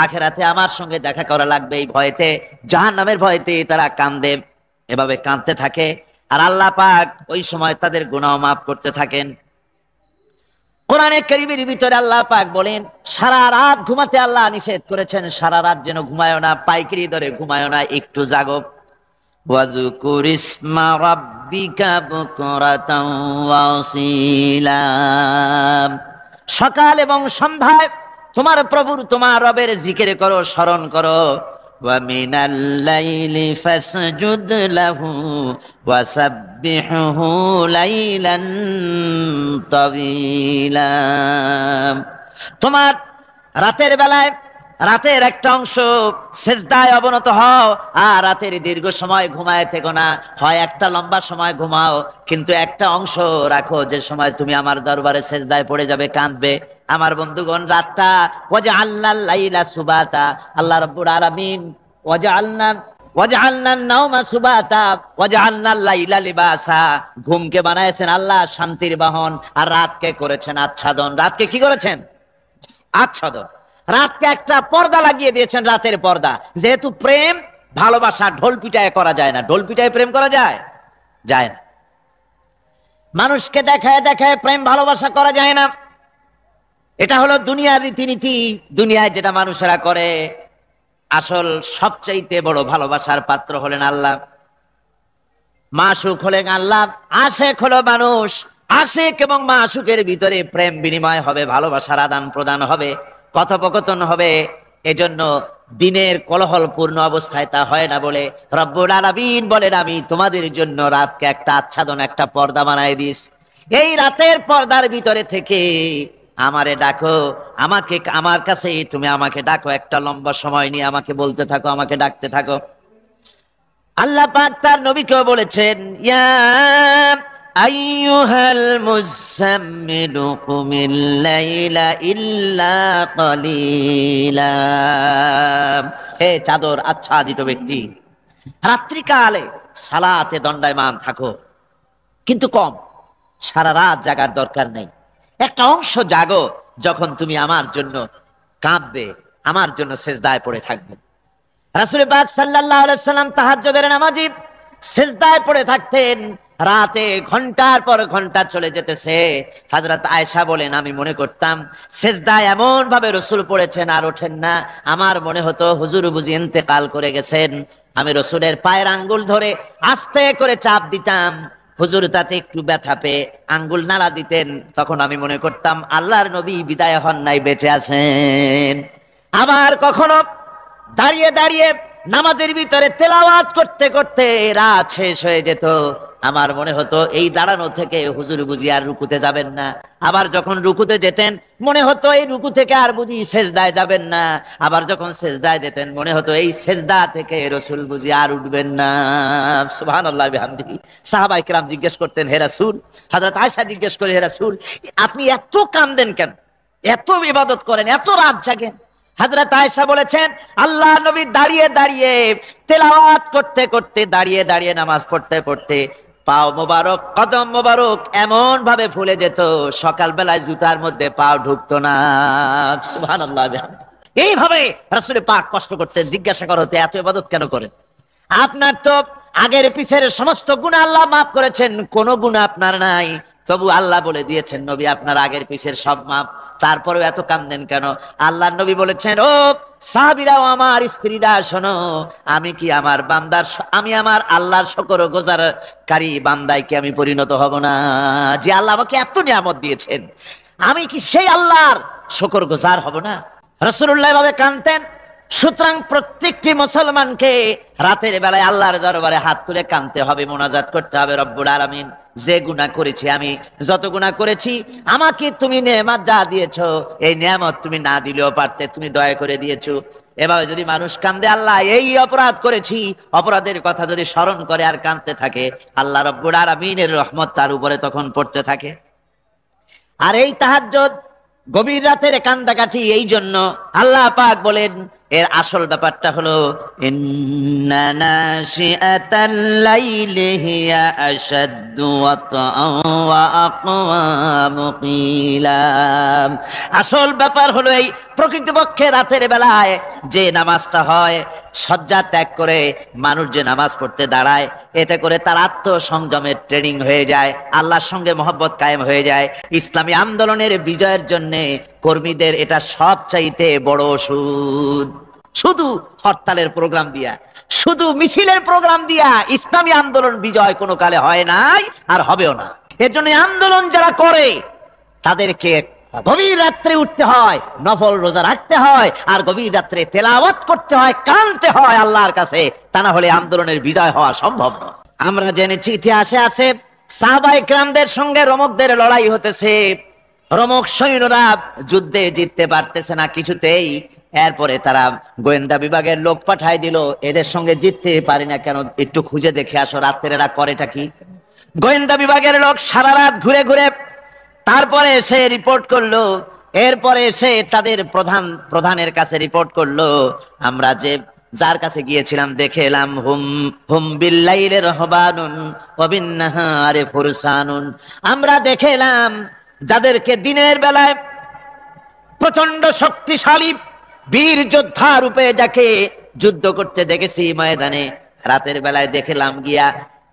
আখিরাতে আমার সঙ্গে দেখা করা লাগবে এই ভয়তে, জাহান্নামের ভয়তে তারা কাঁদে, এভাবে কাঁদতে থাকে। আর আল্লাহ পাক ওই সময় তাদের গুনাহ মাফ করতে থাকেন। কোরআনে কারীমের ভিতরে আল্লাহ পাক বলেন, সারা রাত ঘুমাতে আল্লাহ নিষেধ করেছেন, সারা রাত যেন ঘুমায় না, পাইকারি দরে ঘুমায় না, একটু জাগো। ওয়াযকুর ইসমা রাব্বিকা বুকরাতাও ওয়া আসীলা। সকাল এবং সন্ধ্যায় তোমার প্রভুর, তোমার রবের জিকির করো, স্মরণ করো। ওয়া মিনাল লাইলি ফাসজুদ লাহু ওয়া সাব্বিহু লাইলান তাওয়িলা। তোমার রাতের বেলায় রাতের একটা অংশ সেজদায় অবনত হও, আর রাতের দীর্ঘ সময় ঘুমায় থেকো না, হয় একটা লম্বা সময় ঘুমাও, কিন্তু একটা অংশ রাখো যে সময় তুমি আমার দরবারে সেজদায় পড়ে যাবে, কাঁদবে। আমার বন্ধুগণ, রাতটা ওয়াজআলনাল লাইলা সুবাতা, আল্লাহ রাব্বুল আলামিন ওয়াজআলনান নাওমা সুবাতা ওয়াজআলনাল লাইলা লিবাসা, ঘুমকে বানায়ছেন আল্লাহ শান্তির বাহন, আর রাতকে করেছেন আচ্ছাদন। রাতকে কি করেছেন? আচ্ছাদন। রাতকে একটা পর্দা লাগিয়ে দিয়েছেন, রাতের পর্দা। যেহেতু প্রেম ভালোবাসা ঢোল পিটায় করা যায় না, ঢোল পিটায় প্রেম করা যায় যায় না, মানুষকে দেখায় দেখায় প্রেম ভালোবাসা করা যায় না। এটা হলো দুনিয়ার রীতিনীতি, দুনিয়ায় যেটা মানুষেরা করে। আসল সবচাইতে বড় ভালোবাসার পাত্র হলেন আল্লাহ, মাশুক হলেন আল্লাহ, আশেক হলো মানুষ। আশেক এবং মাশুকের ভিতরে প্রেম বিনিময় হবে, ভালোবাসার আদান প্রদান হবে, কথোপকথন হবে। এজন্য দিনের কোলাহলপূর্ণ অবস্থায় তা হয় না বলে রব্বুল আলামিন বলেন, আমি তোমাদের জন্য রাতকে একটা আচ্ছাদন, একটা পর্দা বানায় দিস। এই রাতের পর্দার ভিতরে থেকে আমারে ডাকো, আমাকে, আমার কাছে তুমি আমাকে ডাকো, একটা লম্বা সময় নিয়ে আমাকে বলতে থাকো, আমাকে ডাকতে থাকো। আল্লাহ পাক তার নবীকেও বলেছেন, ইয়া আইয়ুহাল মুযাম্মিলু কুমিল লাইলা ইল্লা কালিলা। হে চাদর আচ্ছাদিত ব্যক্তি, রাত্রিকালে সালাতে দণ্ডায়মান থাকো, কিন্তু কম, সারা রাত জাগার দরকার নেই। একটা অংশ জাগো, যখন তুমি আমার জন্য কাঁদবে, আমার জন্য সেজদায় পড়ে থাকবে। রাসূল পাক সাল্লাল্লাহু আলাইহি সাল্লাম তাহাজ্জুদের নামাজি সেজদায় পড়ে থাকতেন, রাতে ঘন্টার পর ঘন্টা চলে যেতেছে। হযরত আয়েশা বলেন, আমি মনে করতাম সেজদায় এমন ভাবে রাসূল পড়েছেন আর ওঠেন না, আমার মনে হতো হুজুর বুঝি ইন্তেকাল করে গেছেন। আমি রাসূলের পায়ের আঙ্গুল ধরে আস্তে করে চাপ দিতাম, হুজুর তাতে একটু ব্যথা পেয়ে আঙ্গুল নাড়া দিতেন, তখন আমি মনে করতাম আল্লাহর নবী বিদায় হন নাই, বেঁচে আছেন। আবার কখনো দাঁড়িয়ে দাঁড়িয়ে নামাজের ভিতরে তেলাওয়াত করতে করতে রাত শেষ হয়ে যেত, আমার মনে হতো এই দাঁড়ানো থেকে হুজুর বুঝি আর রুকুতে যাবেন না। আবার যখন রুকুতে যেতেন মনে হতো এই রুকু থেকে আর বুঝি সেজদায় যাবেন না। আবার যখন সেজদায় যেতেন মনে হতো এই সেজদা থেকে রাসূল বুঝি আর উঠবেন না। সুবহানাল্লাহ বিহামদিহি। সাহাবায়ে কেরাম জিজ্ঞেস করতেন, হে রাসূল, হযরত আয়েশা জিজ্ঞেস করে, হে রাসূল, আপনি এত কাঁদেন কেন, এত ইবাদত করেন, এত রাত জাগেন? হযরত আয়েশা বলেছেন, আল্লাহ নবী দাঁড়িয়ে দাঁড়িয়ে তেলাওয়াত করতে করতে, দাঁড়িয়ে দাঁড়িয়ে নামাজ পড়তে পড়তে পাও মোবারক, কদম মোবারক এমন ভাবে ফুলে যেত, সকাল বেলায় জুতার মধ্যে পাও ঢুকতো না। সুবহানাল্লাহ। এইভাবে রাসূল পাক কষ্ট করতেন। জিজ্ঞাসা করা হতো, এত ইবাদত কেন করেন? আপনার তো আগের পিছের সমস্ত গুনাহ আল্লাহ মাফ করেছেন, কোনো গুনাহ আপনার নাই। তবু আল্লাহ বলে দিয়েছেন, নবী আপনার আগের পিছের সব মাফ, তারপরেও এত কাঁদেন কেন? আল্লাহ নবী বলেছেন, ও সাহাবীরাও, আমার স্ত্রীরা শোনো, আমি কি আমার বান্দার, আমি আমার আল্লাহর শুকর গুজারকারী বান্দায় কি আমি পরিণত হব না? যে আল্লাহ আমাকে এত নিয়ামত দিয়েছেন, আমি কি সেই আল্লাহর শুকর গুজার হব না? রাসূলুল্লাহ এভাবে কাঁদতেন। সুতরাং প্রত্যেকটি মুসলমানকে রাতের বেলায় আল্লাহর দরবারে হাত তুলে কাঁদতে হবে, মোনাজাত করতে হবে, রব্বুল আলামিন, যে গুনাহ করেছি, আমি যত গুনাহ করেছি, আমাকে তুমি নেয়ামত যা দিয়েছো, এই নেয়ামত তুমি না দিলেও পারতে, তুমি দয়া করে দিয়েছো। এভাবে যদি মানুষ কাঁদে, আল্লাহ এই অপরাধ করেছি, অপরাধের কথা যদি স্মরণ করে আর কাঁদতে থাকে, আল্লাহ রব্বুল আলামিনের রহমত তার উপরে তখন পড়তে থাকে। আর এই তাহাজ্জুদ, গভীর রাতের কান্দাকাটি, এই জন্য আল্লাহ পাক বলেন, এর আসল ব্যাপারটা হলো, ইন্না নাশিআতাল লাইলি হিয়া আশাদ্দু ওয়াতআন ওয়া আকওয়ামু কিলা। আসল ব্যাপার হলো এই প্রকৃতপক্ষে রাতের বেলায় যে নামাজটা হয়, শয্যা ত্যাগ করে মানুষ যে নামাজ পড়তে দাঁড়ায়, এতে করে তার আত্মসংযমের ট্রেনিং হয়ে যায়, আল্লাহর সঙ্গে মহব্বত কায়েম হয়ে যায়। ইসলামী আন্দোলনের বিজয়ের জন্য কর্মীদের এটা সবচাইতে বড় ওষুধ। শুধু হরতালের প্রোগ্রাম দিয়া, শুধু মিছিলের প্রোগ্রাম দিয়া ইসলামী আন্দোলন বিজয় কোনো কালে হয় নাই, আর হবেও না। এর জন্য আন্দোলন যারা করে তাদেরকে গভীর রাত্রে উঠতে হয়, নফল রোজা রাখতে হয়, আর গভীর রাত্রে তেলাওয়াত করতে হয়, কাঁদতে হয় আল্লাহর কাছে, তা না হলে আন্দোলনের বিজয় হওয়া সম্ভব নয়। আমরা জেনেছি ইতিহাসে আছে, সাহাবায়ে কেরামদের সঙ্গে রোমকদের লড়াই হতেছে, রোমক সৈন্যরা যুদ্ধে জিততে পারতেছে না কিছুতেই। এরপরে তারা গোয়েন্দা বিভাগের লোক পাঠায় দিল, এদের সঙ্গে জিততে পারি না কেন, একটু খুঁজে দেখে আসো রাত্রে এরা করেটা কি। গোয়েন্দা বিভাগের লোক সারা রাত ঘুরে ঘুরে তারপরে এসে রিপোর্ট করলো। এরপরে এসে তাদের প্রধানের কাছে রিপোর্ট করলো, আমরা যে যার কাছে গিয়েছিলাম দেখে এলাম, হুম হুম বিল্লাইলি রাহবানুন ওয়া বিন্নাহারি ফুরসানুন, আমরা দেখে এলাম যাদেরকে দিনের বেলায় প্রচন্ড শক্তিশালী বীর যোদ্ধা রূপে যাকে যুদ্ধ করতে দেখেছি ময়দানে, রাতের বেলায় দেখলাম গিয়া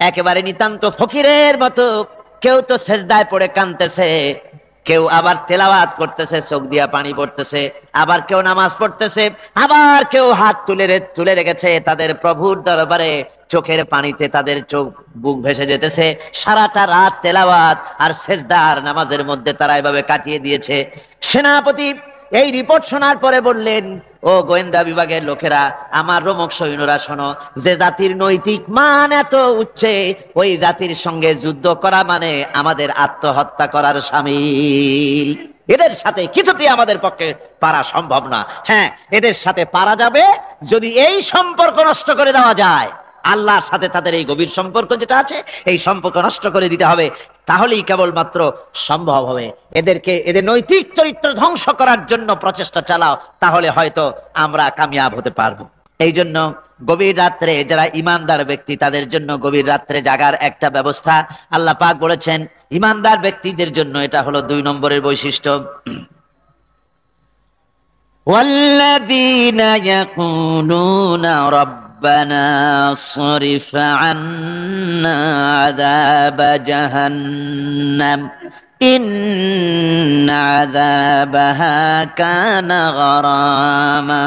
একেবারে নিতান্ত ফকিরের মতো, কেউ তো সেজদায় পড়ে কাঁদতেছে, কেউ আবার তেলাওয়াত করতেছে, চোখ দিয়া পানি পড়তেছে, আবার কেউ নামাজ পড়তেছে, আবার কেউ হাত তুলে রেখেছে তাদের প্রভুর দরবারে, চোখের পানিতে তাদের চোখ বুক ভেসে যেতেছে। সারাটা রাত তেলাওয়াত আর সেজদার নামাজের মধ্যে তারা এভাবে কাটিয়ে দিয়েছে। সেনাপতি এই রিপোর্ট শোনার পরে বললেন, ও গোয়েন্দা বিভাগের লোকেরা, আমার রোমক সৈন্যরা শোনো, যে জাতির নৈতিক মান এত উচ্চে, ওই জাতির সঙ্গে যুদ্ধ করা মানে আমাদের আত্মহত্যা করার শামিল। এদের সাথে কিছুতেই আমাদের পক্ষে পারা সম্ভব না। হ্যাঁ, এদের সাথে পারা যাবে যদি এই সম্পর্ক নষ্ট করে দেওয়া যায়। আল্লাহর সাথে তাদের এই গভীর সম্পর্ক যেটা আছে, এই সম্পর্ক নষ্ট করে দিতে হবে, তাহলেই কেবলমাত্র সম্ভব হবে। এদের নৈতিক চরিত্র ধ্বংস করার জন্য প্রচেষ্টা চালাও, তাহলে হয়তো আমরা কামিয়াব হতে পারবো। এই জন্য গভীর রাত্রে যারা ইমানদার ব্যক্তি, তাদের জন্য গভীর রাত্রে জাগার একটা ব্যবস্থা আল্লাহ পাক বলেছেন। ইমানদার ব্যক্তিদের জন্য এটা হলো 2 নম্বরের বৈশিষ্ট্য। ওয়াল্লাযীনা ইয়াকুলুনা ربنا صرف عنا عذاب جهنم إن عذابها كان غراما।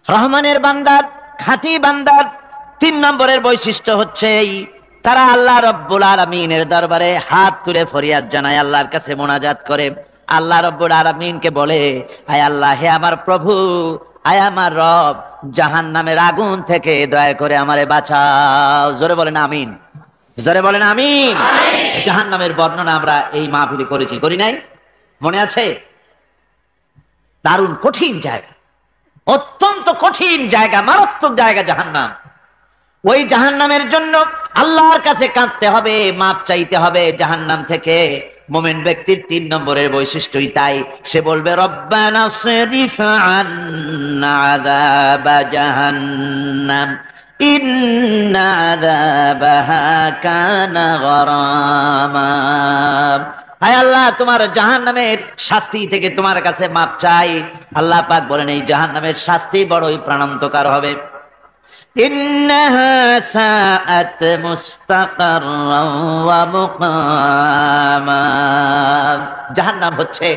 রহমানের বান্দার, খাঁটি বান্দার 3 নম্বরের বৈশিষ্ট্য হচ্ছে এই, তারা আল্লাহ রব্বুল আলামিনের দরবারে হাত তুলে ফরিয়াদ জানায়, আল্লাহর কাছে মোনাজাত করে, আল্লাহ রব্বুল আলামিনকে বলে, আয় আল্লাহ, হে আমার প্রভু, আয় আমার রব, জাহান্নামের আগুন থেকে দয়া করে আমারে বাঁচাও। জোরে বলেন আমিন, জোরে বলেন আমিন। জাহান্নামের বর্ণনা আমরা এই মাহফিলে করেছি, করি নাই? মনে আছে? দারুণ কঠিন জায়গা, অত্যন্ত কঠিন জায়গা, মারাত্মক জায়গা জাহান্নাম। ওই জাহান্নামের জন্য আল্লাহর কাছে কাঁদতে হবে, মাপ চাইতে হবে জাহান্নাম থেকে। মুমিন ব্যক্তির 3 নম্বরের বৈশিষ্ট্যই তাই, সে বলবে রব্বানা সরিফ আন্না আযাবা জাহান্নাম ইন্না আযাবাহা কানা গরামা। হায় আল্লাহ, তোমার জাহান্নামের শাস্তি থেকে তোমার কাছে মাপ চাই। আল্লাহ পাক বলেন এই জাহান্নামের শাস্তি বড়ই প্রাণান্তকার হবে। ইন্নাহা সাআত মুস্তাকাররান ওয়া মুকামা। জাহান্নাম হচ্ছে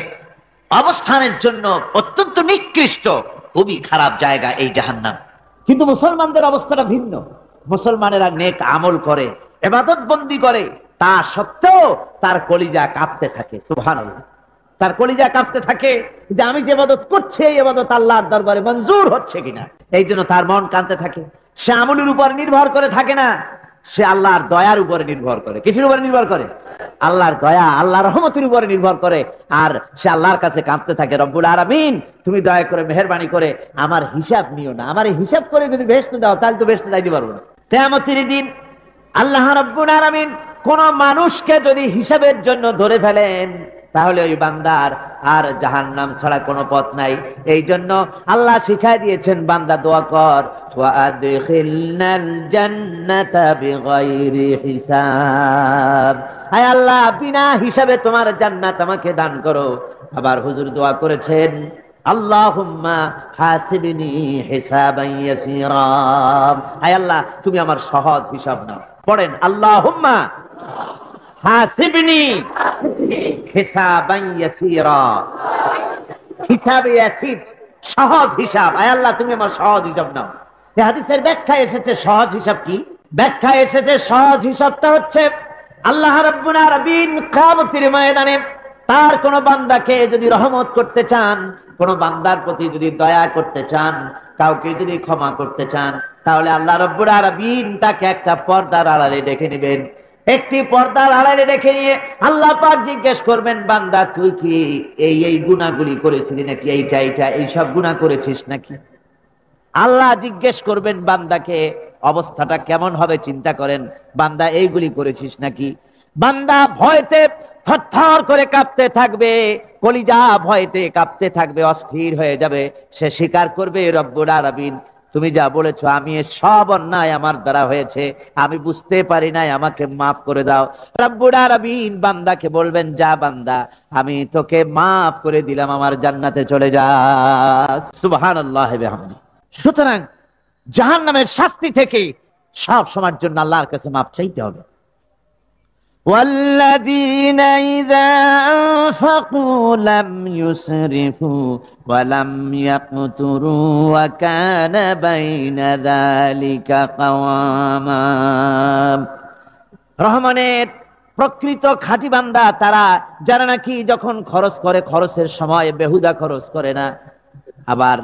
অবস্থানের জন্য অত্যন্ত নিকৃষ্ট, খুবই খারাপ জায়গা এই জাহান্নাম। কিন্তু মুসলমানদের অবস্থাটা ভিন্ন। মুসলমানেরা নেক আমল করে, ইবাদত বন্দি করে, তা সত্ত্বেও তার কলিজা কাঁপতে থাকে। সুবহানাল্লাহ, তার কলিজা কাঁপতে থাকে যে আমি যে ইবাদত করছি এই ইবাদত আল্লাহর দরবারে মঞ্জুর হচ্ছে কিনা। এই জন্য তার মন কাঁদতে থাকে। সে আমলের উপর নির্ভর করে থাকে না, সে আল্লাহর দয়ার উপরে নির্ভর করে। কিসের উপরে নির্ভর করে? আল্লাহর দয়া, আল্লাহর রহমতের উপরে নির্ভর করে। আর সে আল্লাহর কাছে কাঁদতে থাকে, রব্বুল আলামিন তুমি দয়া করে মেহেরবানি করে আমার হিসাব নিও না। আমার এই হিসাব করে যদি বেহেশতে দাও তাহলে তো বেহেশতে যাইতে পারবো না। কিয়ামতের দিন আল্লাহ রব্বুল আলামিন কোন মানুষকে যদি হিসাবের জন্য ধরে ফেলেন তাহলে ওই বান্দার আর জাহান্নাম ছাড়া কোনো পথ নাই। এই জন্য আল্লাহ শিখাই দিয়েছেন, বান্দা দোয়া কর, ওয়া আদখিলনাল জান্নাতা বিগাইরি হিসাব। হায় আল্লাহ, বিনা হিসাবে তোমার জান্নাত আমাকে দান করো। আবার হুজুর দোয়া করেছেন, আল্লাহুম্মা হাসিবনি হিসাবান ইয়াসীরা। হায় আল্লাহ, তুমি আমার সহজ হিসাব নাও। পড়েন, আল্লাহুম্মা হাসিবনি হিসাবান ইয়াসীরা। হিসাবে ইয়াসীর, সহজ হিসাব। আয় আল্লাহ, তুমি আমার সহজ হিসাব নাও। এই হাদিসের ব্যাখ্যা এসেছে সহজ হিসাব কি? ব্যাখ্যা এসেছে সহজ হিসাবটা হচ্ছে আল্লাহ রাব্বুল আলামিন কিয়ামতের ময়দানে তার কোন বান্দাকে যদি রহমত করতে চান, কোন বান্দার প্রতি যদি দয়া করতে চান, কাউকে যদি ক্ষমা করতে চান, তাহলে আল্লাহ রাব্বুল আলামিন তাকে একটা পর্দার আড়ালে ডেকে নেবেন। একটি পর্দার আড়ালে রেখে নিয়ে আল্লাহ পাক জিজ্ঞেস করবেন, বান্দা তুই কি এই গুনাহগুলি করেছিলি নাকি? এইটা এইসব গুনাহ করেছিস নাকি? আল্লাহ জিজ্ঞেস করবেন বান্দাকে, অবস্থাটা কেমন হবে চিন্তা করেন। বান্দা এইগুলি করেছিস নাকি? বান্দা ভয়তে থরথর করে কাঁপতে থাকবে, কলিজা ভয়তে কাঁপতে থাকবে, অস্থির হয়ে যাবে। সে স্বীকার করবে, রব্বুল আলামিন তুমি যা বলেছো আমি সব অন্যায় আমার দ্বারা হয়েছে, আমি বুঝতে পারি নাই, আমাকে মাফ করে দাও। রব্বুল আলামিন বান্দাকে বলবেন, যা বান্দা আমি তোকে মাফ করে দিলাম, আমার জান্নাতে চলে যা। সুবহানাল্লাহ ওয়া বিহামদিহি। সুতরাং জাহান্নামের শাস্তি থেকে সব সময়ের জন্য আল্লাহর কাছে মাফ চাইতে হবে। والذين إذا أنفقوا لم يسرفوا ولم يقتروا وكان بين ذلك قواما। রহমানের প্রকৃত খাঁটি বান্দা তারা, যারা নাকি যখন খরচ করে খরচের সময় বেহুদা খরচ করে না, আবার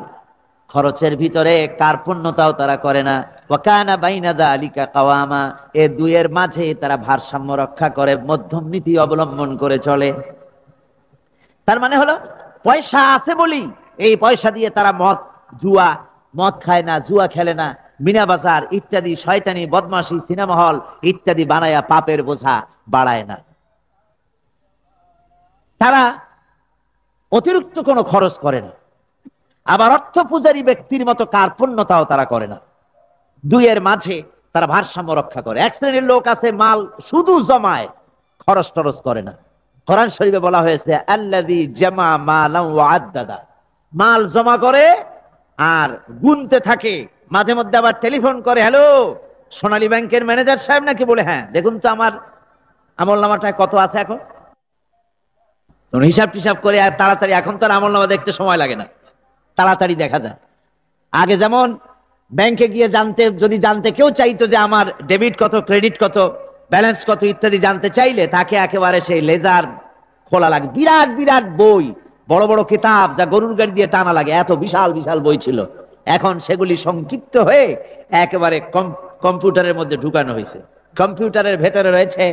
খরচের ভিতরে কার্পণ্যতাও তারা করে না। ওয়াকানা বাইনা যালিকা কাওয়ামা, এই দুইয়ের মাঝে তারা ভারসাম্য রক্ষা করে, মধ্যম নীতি অবলম্বন করে চলে। তার মানে হলো পয়সা আছে বলি এই পয়সা দিয়ে তারা মদ খায় না, জুয়া খেলে না, মিনা বাজার ইত্যাদি শয়তানি বদমাশি সিনেমা হল ইত্যাদি বানায়া পাপের বোঝা বাড়ায় না। তারা অতিরিক্ত কোনো খরচ করে না, আবার অর্থ পূজারী ব্যক্তির মতো কার্পণ্যতাও তারা করে না। দুইয়ের মাঝে তারা ভারসাম্য রক্ষা করে। এক শ্রেণীর লোক আছে মাল শুধু জমায়, খরচ টরচ করে না। কোরআন শরীফে বলা হয়েছে, আল্লাযী জামা মালান ওয়া আদ্দাদা, মাল জমা করে আর গুনতে থাকে, মাঝে মধ্যে আবার টেলিফোন করে, হ্যালো সোনালী ব্যাংকের ম্যানেজার সাহেব নাকি? বলে হ্যাঁ, দেখুন তো আমার আমলনামাটায় কত আছে এখন। হিসাব টিসাব করে আর তাড়াতাড়ি, এখন তো আর আমলনামা দেখতে সময় লাগে না, তাড়াতাড়ি দেখা যায়। আগে যেমন ব্যাংকে গিয়ে যদি জানতে কেউ চাইতো যে আমার ডেবিট কত, ক্রেডিট কত, ব্যালেন্স কত ইত্যাদি জানতে চাইলে তাকে একেবারে সেই লেজার খোলা লাগে, বিরাট বিরাট বই, বড় বড় কিতাব যা গরুর গাড়ি দিয়ে টানা লাগে, এত বিশাল বিশাল বই ছিল। এখন সেগুলি সংক্ষিপ্ত হয়ে একেবারে কম্পিউটারের মধ্যে ঢুকানো হয়েছে। কম্পিউটারের ভেতরে রয়েছে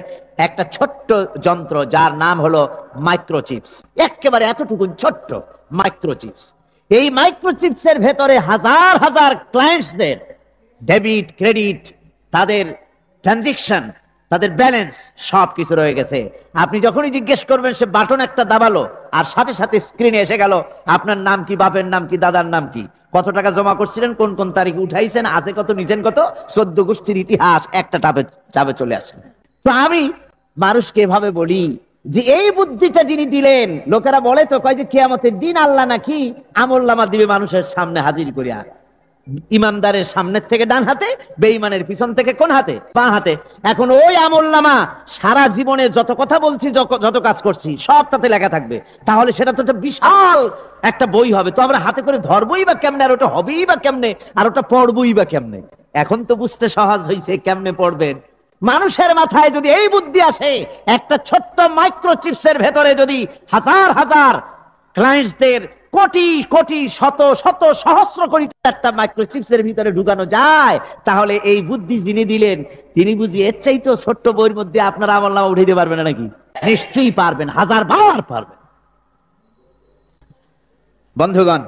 একটা ছোট্ট যন্ত্র যার নাম হলো মাইক্রোচিপস। একেবারে এতটুকু ছোট্ট মাইক্রোচিপস। এই মাইক্রোচিপসের ভেতরে হাজার হাজার ক্লায়েন্টসদের ডেবিট ক্রেডিট, তাদের ট্রানজেকশন, তাদের ব্যালেন্স সবকিছু রয়ে গেছে। আপনি যখনই জিজ্ঞেস করবেন সে বাটন একটা দাবালো আর সাথে সাথে স্ক্রিনে এসে গেল আপনার নাম কি, বাপের নাম কি, দাদার নাম কি, কত টাকা জমা করছিলেন, কোন কোন তারিখে উঠাইছেন, হাতে কত, নিছেন কত, 14 গোষ্ঠীর ইতিহাস একটা চাপে চলে আসে। তো আমি মানুষকে এভাবে বলি যে এই বুদ্ধিটা যিনি দিলেন, লোকেরা বলে তো কয় যে কিয়ামতের দিন আল্লাহ নাকি আমলনামা দিবে মানুষের সামনে হাজির করিয়া। ইমানদারের সামনের থেকে ডান হাতে, বেঈমানের পিছন থেকে কোন হাতে, বাঁ হাতে। এখন ওই আমলনামা সারা জীবনে যত কথা বলছি, যত কাজ করছি সব তাতে লেখা থাকবে। তাহলে সেটা তো একটা বিশাল একটা বই হবে। তো আমরা হাতে করে ধরবই বা কেমনে, আর ওটা হবেই বা কেমনে, আর ওটা পড়বই বা কেমনে? এখন তো বুঝতে সহজ হয়েছে কেমনে পড়বেন। মানুষের মাথায় যদি এই বুদ্ধি আসে, একটা ছোট্ট মাইক্রোচিপসের ভেতরে যদি হাজার হাজার ক্লায়েন্টসদের কোটি কোটি শত শত সহস্র কোটি একটা মাইক্রোচিপসের ভিতরে ঢুকানো যায়, তাহলে এই বুদ্ধি যিনি দিলেন তিনি বুঝি এর চাইতেও ছোট্ট বইয়ের মধ্যে আপনার আমলনামা উঠে দিতে পারবেন নাকি? নিশ্চয়ই পারবেন, হাজার বার পারবেন। বন্ধুগণ,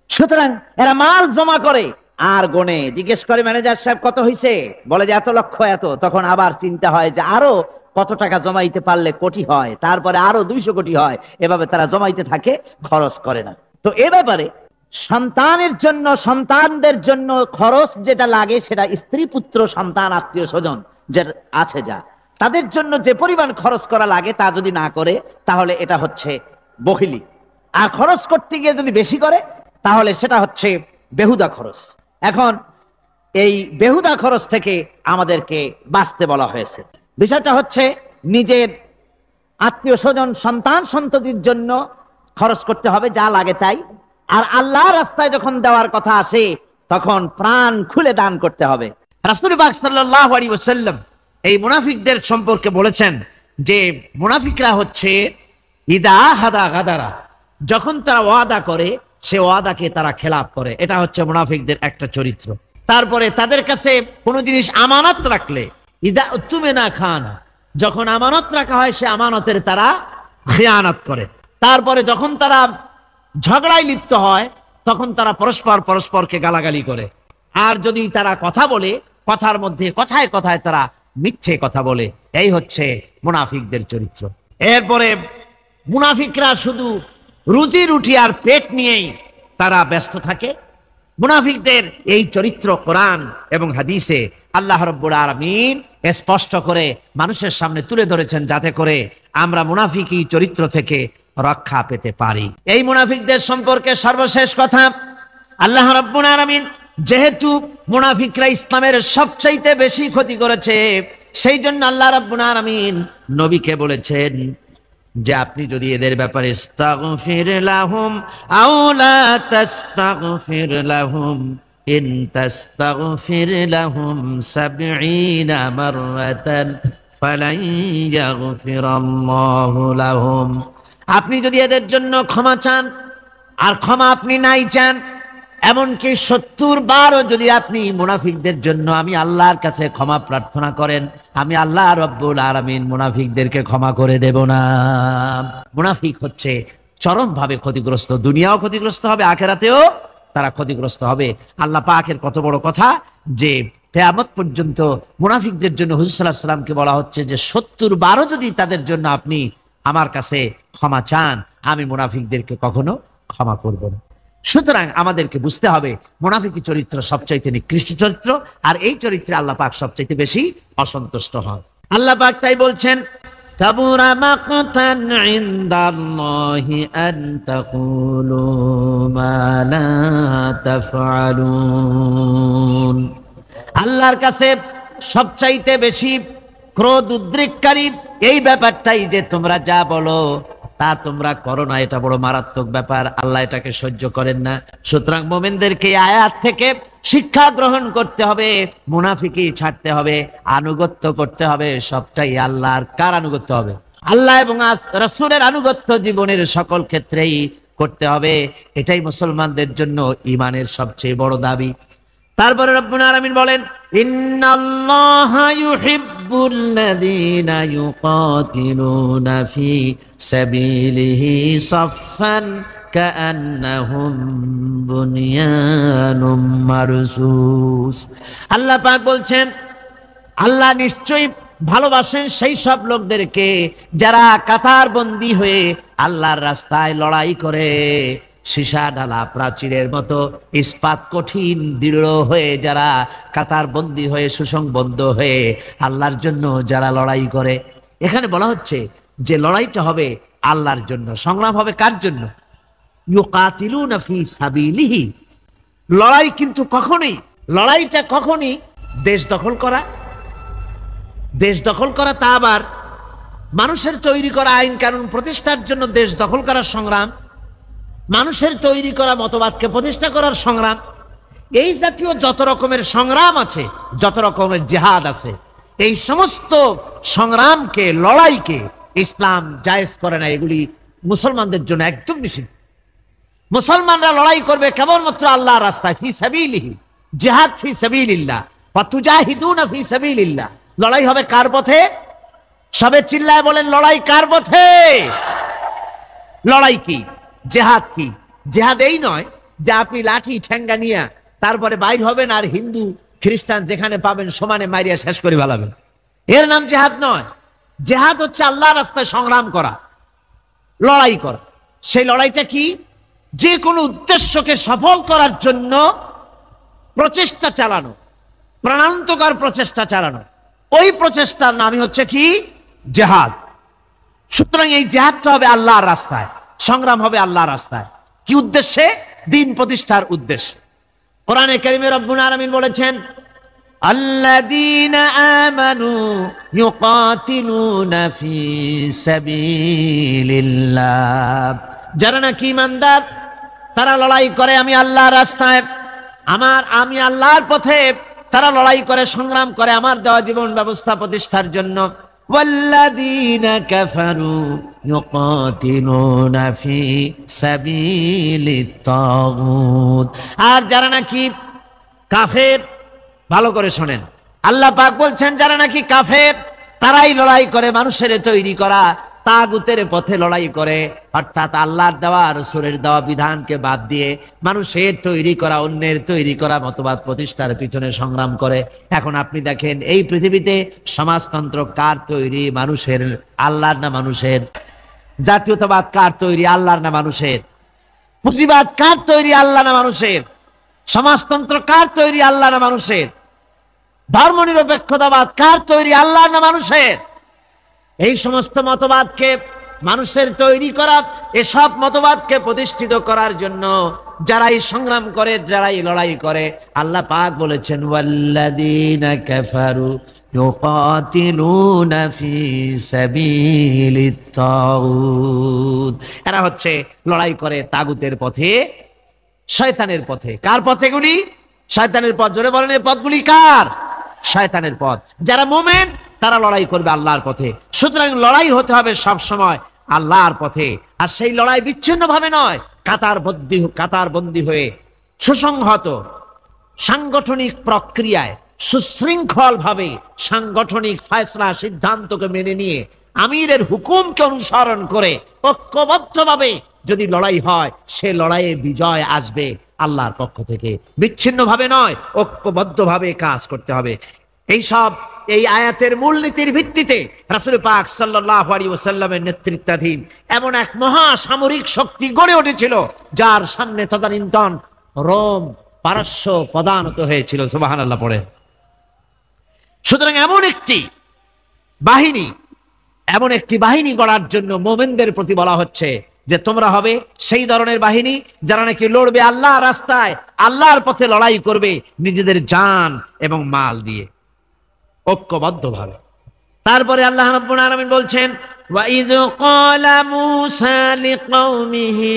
সুতরাং এরা মাল জমা করে আর গনে, জিজ্ঞেস করে ম্যানেজার সাহেব কত হয়েছে, বলে যে এত লক্ষ এত। তখন আবার চিন্তা হয় যে আরো কত টাকা জমাইতে পারলে কোটি হয়, তারপরে আরো 200 কোটি হয়। এভাবে তারা জমাইতে থাকে, খরচ করে না। তো এ ব্যাপারে সন্তানের জন্য, সন্তানদের জন্য খরচ যেটা লাগে সেটা স্ত্রী পুত্র সন্তান আত্মীয় স্বজন যে আছে যা, তাদের জন্য যে পরিমাণ খরচ করা লাগে তা যদি না করে তাহলে এটা হচ্ছে বখিলি। আর খরচ করতে গিয়ে যদি বেশি করে তাহলে সেটা হচ্ছে বেহুদা খরচ। এখন এই বেহুদা খরচ থেকে আমাদেরকে বাঁচতে বলা হয়েছে। বিষয়টা হচ্ছে নিজের আত্মীয় স্বজন সন্তান সন্ততির জন্য খরচ করতে হবে যা লাগে তাই। আর আল্লাহর রাস্তায় যখন দেওয়ার কথা আসে তখন প্রাণ খুলে দান করতে হবে। রাসূল পাক সাল্লাল্লাহু আলাইহি ওয়াসাল্লাম এই মুনাফিকদের সম্পর্কে বলেছেন যে মুনাফিকরা হচ্ছে ইদা হাদা গাদারা, যখন তারা ওয়াদা করে সে ওয়াদাকে তারা খেলাপ করে। এটা হচ্ছে মুনাফিকদের একটা চরিত্র। তারপরে তাদের কাছে কোনো জিনিস আমানত রাখলে ইদা উতুমিনা খানা, যখন আমানত রাখা হয় সে আমানতের তারা খিয়ানত করে। তারপরে যখন তারা ঝগড়ায় লিপ্ত হয় তখন তারা পরস্পরকে গালাগালি করে। আর যদি তারা কথা বলে কথার মধ্যে কথায় কথায় তারা মিথ্যে কথা বলে। এই হচ্ছে মুনাফিকদের চরিত্র। এরপরে মুনাফিকরা শুধু রুজি রুটি আর পেট নিয়েই তারা ব্যস্ত থাকে। মুনাফিকদের এই চরিত্র কোরআন এবং হাদিসে আল্লাহ রাব্বুল আলামিন স্পষ্ট করে মানুষের সামনে তুলে ধরেছেন, যাতে করে আমরা মুনাফিকি চরিত্র থেকে রক্ষা পেতে পারি। এই মুনাফিকদের সম্পর্কে সর্বশেষ কথা, আল্লাহ রাব্বুল আলামিন যেহেতু মুনাফিকরা ইসলামের সবচাইতে বেশি ক্ষতি করেছে, সেই জন্য আল্লাহ রাব্বুল আলামিন নবীকে বলেছেন যে আপনি যদি এদের ব্যাপারে ইস্তাগফির লাহুম আও লা তাস্তাগফির লাহুম ইন তাস্তাগফির লাহুম 70 মাররাতান ফালান ইয়াগফিরাল্লাহু লাহুম, আপনি যদি এদের জন্য ক্ষমা চান আর ক্ষমা আপনি নাই চান, এমনকি 70 বারও যদি আপনি মুনাফিকদের জন্য আমি আল্লাহর কাছে ক্ষমা প্রার্থনা করেন, আমি আল্লাহ রাব্বুল আলামিন মুনাফিকদেরকে ক্ষমা করে দেব না। মুনাফিক হচ্ছে চরমভাবে ক্ষতিগ্রস্ত, দুনিয়াও ক্ষতিগ্রস্ত হবে, আখিরাতেও তারা ক্ষতিগ্রস্ত হবে। আল্লাহ পাকের কত বড় কথা যে কিয়ামত পর্যন্ত মুনাফিকদের জন্য হুজুর সাল্লাল্লাহু আলাইহি ওয়াসাল্লামকে বলা হচ্ছে যে 70 বারও যদি তাদের জন্য আপনি আমার কাছে ক্ষমা চান, আমি মুনাফিকদেরকে কখনো ক্ষমা করব না। সুতরাং আমাদেরকে বুঝতে হবে মুনাফিকি চরিত্র সবচাইতে নিকৃষ্ট চরিত্র, আর এই চরিত্রে আল্লাহ পাক সবচাইতে বেশি অসন্তুষ্ট হন। আল্লাহ পাক তাই বলছেন, কাবুরা মাকতান ইনদাল্লাহি আন তাকুলু মা লা তাফআলুন, আল্লাহর কাছে সবচাইতে বেশি ক্রোধ উদ্রেককারী এই ব্যাপারটাই যে তোমরা যা বলো তা তোমরা করো না। এটা বড় মারাত্মক ব্যাপার, আল্লাহ এটাকে সহ্য করেন না। সুতরাং মুমিনদেরকে আয়াত থেকে শিক্ষা গ্রহণ করতে হবে, মুনাফিকি ছাড়তে হবে, আনুগত্য করতে হবে সবটাই আল্লাহর। কার আনুগত্য হবে? আল্লাহ এবং রাসূলের আনুগত্য জীবনের সকল ক্ষেত্রেই করতে হবে। এটাই মুসলমানদের জন্য ঈমানের সবচেয়ে বড় দাবি। তারপরে রব্বুল আলামিন বলেন, ইন্নাল্লাহা ইউহিব্বুল্লাযীনা ইউকাতিলুনা ফি সাবিলিহি সাফফান কাআন্নাহুম বুনিয়ানুম মারসুস। আল্লাহ পাক বলছেন, আল্লাহ নিশ্চয়ই ভালোবাসেন সেই সব লোকদেরকে যারা কাতারবন্দী হয়ে আল্লাহর রাস্তায় লড়াই করে, সীসা ঢালা প্রাচীরের মতো ইস্পাত কঠিন দৃঢ় হয়ে যারা কাতারবন্দী হয়ে সুসংবদ্ধ হয়ে আল্লাহর জন্য যারা লড়াই করে। এখানে বলা হচ্ছে যে লড়াইটা হবে আল্লাহর জন্য, সংগ্রাম হবে কার জন্য? ইউকাতিলুনা ফি সাবিলিহি। লড়াই কিন্তু লড়াইটা কখনই দেশ দখল করা, তা আবার মানুষের তৈরি করা আইন কানুন প্রতিষ্ঠার জন্য দেশ দখল করার সংগ্রাম, মানুষের তৈরি করা মতবাদকে প্রতিষ্ঠা করার সংগ্রাম, এই জাতীয় যত রকমের সংগ্রাম আছে, যত রকমের জিহাদ আছে, এই সমস্ত সংগ্রামকে, লড়াইকে ইসলাম জায়েজ করে না। এগুলি মুসলমানদের জন্য একদম নিষিদ্ধ। মুসলমানরা লড়াই করবে কেবলমাত্র আল্লাহর রাস্তায়, ফি সাবিলিহি, জিহাদ ফি সাবিলিল্লাহ, ওয়া তুজাহিদুনা ফি সাবিলিল্লাহ। লড়াই হবে কার পথে? সবে চিল্লায় বলেন, লড়াই কার পথে? লড়াই কি? জিহাদ কি? জিহাদ এই নয় যে আপনি লাঠি ঠেঙ্গা নিয়ে তারপরে বাইর হবেন আর হিন্দু খ্রিস্টান যেখানে পাবেন সমানে মারিয়া শেষ করে ফেলাবেন। এর নাম জিহাদ নয়। জিহাদ হচ্ছে আল্লাহর রাস্তায় সংগ্রাম করা, লড়াই করা। সেই লড়াইটা কি? যে কোনো উদ্দেশ্যকে সফল করার জন্য প্রচেষ্টা চালানো, প্রাণান্তকর প্রচেষ্টা চালানো, ওই প্রচেষ্টার নামই হচ্ছে কি? জিহাদ। সুতরাং এই জিহাদটা হবে আল্লাহর রাস্তায়, সংগ্রাম হবে আল্লাহর রাস্তায়। কি উদ্দেশ্যে? দ্বীন প্রতিষ্ঠার উদ্দেশ্যে। কোরআনে কারীমে রব্বুল আলামিন বলেছেন, আল্লাযীনা আমানু ইউকাতিলুনা ফি সাবিলিল্লাহ। যারা নাকি ঈমানদার তারা লড়াই করে আমি আল্লাহর রাস্তায়, আমি আল্লাহর পথে তারা লড়াই করে, সংগ্রাম করে আমার দেওয়া জীবন ব্যবস্থা প্রতিষ্ঠার জন্য। ওয়াল্লাযীনা কাফারু ইউকাতিলুনা ফি সাবিলিত তাগুত। আর যারা নাকি কাফের, ভালো করে শোনেন, আল্লাহ পাক বলছেন যারা নাকি কাফের তারাই লড়াই করে মানুষের তৈরি করা তাগুতের পথে লড়াই করে, অর্থাৎ আল্লাহর দেওয়া রাসূলের দেওয়া বিধানকে বাদ দিয়ে মানুষের তৈরি করা, অন্যের তৈরি করা মতবাদ প্রতিষ্ঠার পিছনে সংগ্রাম করে। এখন আপনি দেখেন এই পৃথিবীতে সমাজতন্ত্র কার তৈরি? মানুষের। আল্লাহর না মানুষের? জাতীয়তাবাদ কার তৈরি? আল্লাহর না মানুষের? পুঁজিবাদ কার তৈরি? আল্লাহ না মানুষের? সমাজতন্ত্র কার তৈরি? আল্লাহ না মানুষের? ধর্মনিরপেক্ষতাবাদ কার তৈরি? আল্লাহ না মানুষের? এই সমস্ত মতবাদকে মানুষের তৈরি করা, এসব মতবাদকে প্রতিষ্ঠিত করার জন্য যারাই সংগ্রাম করে, যারাই লড়াই করে, আল্লাহ পাক বলেছেন ওয়াল্লাযীনা কাফারু ইউকাতিলুনা ফি সাবিলিত তাগুত। এরা হচ্ছে লড়াই করে তাগুতের পথে, শয়তানের পথে। কার পথে এগুলি? শয়তানের পথ। জোরে বলেন, এই পথগুলি কার? শয়তানের পথ। যারা মুমিন তারা লড়াই করবে আল্লাহর পথে। সুতরাং লড়াই হতে হবে সব সময় আল্লাহর পথে। আর সেই লড়াই বিচ্ছিন্ন ভাবে নয়, কাতারবন্দী হয়ে সুসংহত সাংগঠনিক প্রক্রিয়ায় সুশৃঙ্খল ভাবে সাংগঠনিক ফয়সলা সিদ্ধান্তকে মেনে নিয়ে আমিরের হুকুমকে অনুসরণ করে ঐক্যবদ্ধভাবে যদি লড়াই হয়, সে লড়াইয়ে বিজয় আসবে আল্লাহর পক্ষ থেকে। বিচ্ছিন্ন ভাবে নয়, ঐক্যবদ্ধভাবে কাজ করতে হবে। এই আয়াতের মূলনীতির ভিত্তিতে রাসূল পাক সাল্লাল্লাহু আলাইহি ওয়াসাল্লামের নেতৃত্বাধীন এমন এক মহা সামরিক শক্তি গড়ে উঠেছিল যার সামনে তদানীন্তন রোম পারস্য পদানত হয়েছিল। সুবহানাল্লাহ পড়ে। সুতরাং এমন একটি বাহিনী গড়ার জন্য মুমিনদের প্রতি বলা হচ্ছে যে তোমরা হবে সেই ধরনের বাহিনী যারা নাকি লড়বে আল্লাহর রাস্তায়, আল্লাহর পথে লড়াই করবে নিজেদের জান এবং মাল দিয়ে, ঐক্যবদ্ধভাবে। তারপরে আল্লাহ রাব্বুল আলামিন বলছেন ওয়াইয ক্বালা মূসা লিকওমিহি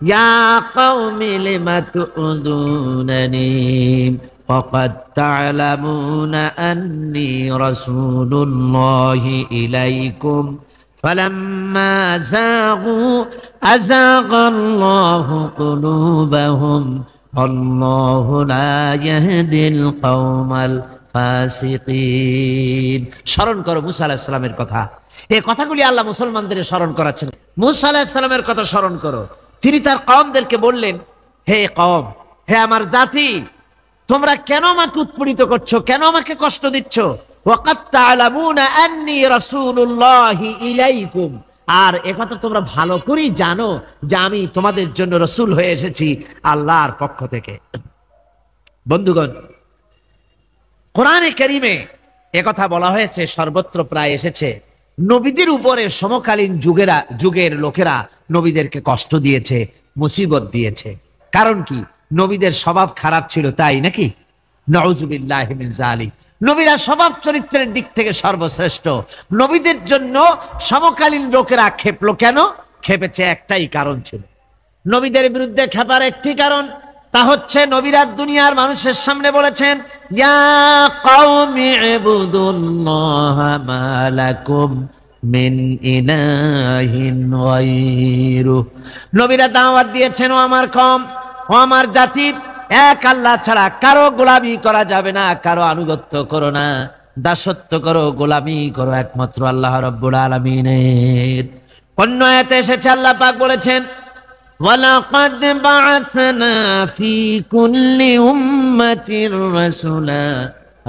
ইয়া কওমি লিমা তু'যুনানি ফাকাদ তা'লামুনা আন্নী রাসূলুল্লাহি ইলাইকুম ফালাম্মা যাগু আযাগাল্লাহু কুলুবাহুম আল্লাহু লা ইয়াহদিল কওমাল ফাসিকিন। স্মরণ করো মুসা আলাইহিস সালামের কথা। এই কথাগুলি আল্লাহ মুসলমানদের স্মরণ করাচ্ছেন। মুসা আলাইহিস সালামের কথা স্মরণ করো। তিনি তার কওমদেরকে বললেন, হে কওম, হে আমার জাতি, তোমরা কেন আমাকে উৎপীড়িত করছো, কেন আমাকে কষ্ট দিচ্ছ? ওয়াকাদ তা'লামুনা আন্নী রাসূলুল্লাহি ইলাইকুম, আর একথা তোমরা ভালো করেই জানো যে আমি তোমাদের জন্য রাসূল হয়ে এসেছি আল্লাহর পক্ষ থেকে। বন্ধুগণ, কোরআনে কারীমে একথা বলা হয়েছে, সর্বত্র প্রায় এসেছে, নবীদের উপরে সমকালীন যুগের লোকেরা নবীদেরকে কষ্ট দিয়েছে, মুসিবত দিয়েছে। কারণ কি? নবীদের স্বভাব খারাপ ছিল, তাই নাকি? নাউযুবিল্লাহি মিন যালিক। নবীরা স্বভাব চরিত্রের দিক থেকে সর্বশ্রেষ্ঠ। নবীদের জন্য সমকালীন লোকেরা খেপলো কেন? খেপেছে একটাই কারণ ছিল। নবীদের বিরুদ্ধে খেপার একটি কারণ, তা হচ্ছে নবীরা দুনিয়ার মানুষের সামনে বলেছেন, ইয়া কওমি ইবুদুল্লাহা মা লাকুম মিন ইলাহিন গায়রু। নবীরা দাওয়াত দিয়েছেন, ও আমার কওম, ও আমার জাতি, এক আল্লাহ ছাড়া কারো গোলামি করা যাবে না, কারো আনুগত্য করো না, দাসত্ব করো, গোলামি করো একমাত্র আল্লাহ রাব্বুল আলামিনের। অন্য আয়াতে এসেছে, আল্লাহ পাক বলেছেন, ওয়ালাকাদ বা'আসনা ফি কুল্লি উম্মাতির রাসূলা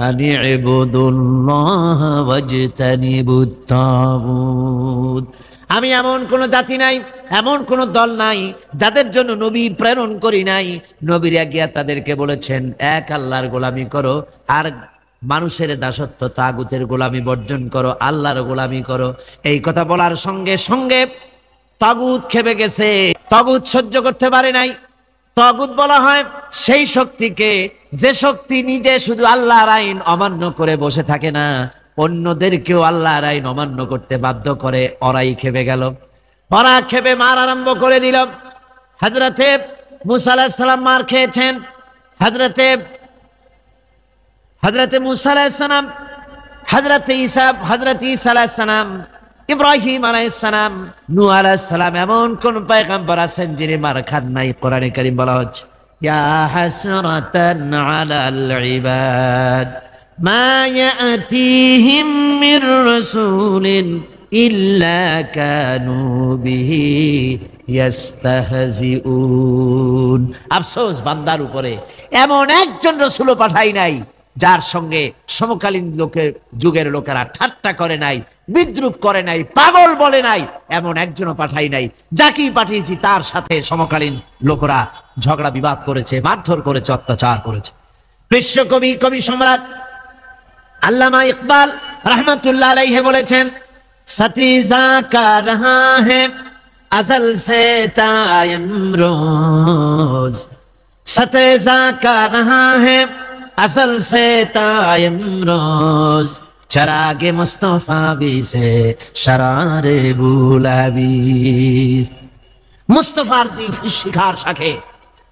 আন ইবুদুল্লাহা ওয়াজতানিবুত তাগুত। আমি এমন কোন জাতি নাই, এমন কোন দল নাই যাদের জন্য নবী প্রেরণ করি নাই। নবীরা গিয়া তাদেরকে বলেছেন, এক আল্লাহর গোলামি করো, আর মানুষের দাসত্ব তাগুতের গোলামি বর্জন করো, আল্লাহর গোলামি করো। এই কথা বলার সঙ্গে সঙ্গে তাগুত খেপে গেছে, তাগুত সহ্য করতে পারে নাই। তাগুত বলা হয় সেই শক্তিকে, যে শক্তি নিজে শুধু আল্লাহর আইন অমান্য করে বসে থাকে না, অন্যদেরকেও আল্লাহর আইন অমান্য করতে বাধ্য করে। ওরাই খেপে গেল, ওরা খেপে মার আরম্ভ করে দিল। হযরতে মুসা আলাইহিস সালাম মার খেয়েছেন, হযরতে মুসা আলাইহিস সালাম, হযরতে ঈসা আলাইহিস সালাম, ইব্রাহিম আলাইহিস সালাম, নূহ আলাইহিস সালাম, এমন কোন পয়গম্বর আছেন যিনি মার খান নাই? কোরআনে কারীম বলা হচ্ছে, ইয়া হাসরাতান আলাল ইবাদ মা ইয়াতিহিম মির রাসূলিন ইল্লা কানু বিহি ইস্তাহজিউন। আফসোস বান্দার উপরে, এমন একজন রাসূলও পাঠাই নাই যার সঙ্গে সমকালীন যুগের লোকেরা ঠাট্টা করে নাই, বিদ্রুপ করে নাই, পাগল বলে নাই, এমন একজনও পাঠাই নাই। যাকেই পাঠিয়েছি তার সাথে সমকালীন লোকেরা ঝগড়া বিবাদ করেছে, মারধর করেছে, অত্যাচার করেছে। বিশ্বকবি, কবি সম্রাট আল্লামা ইকবাল রহমতুল্লাহ আলাইহি বলেছেন, সতীজা কা রহা হ্যায় আজল সে তায়মরোজ, সতীজা কা রহা হ্যায় असल से तायमरोज, चरागे मुस्तफा भी से शरारे बुलाबी। মুস্তাফার দ্বীপ শিখার সাথে,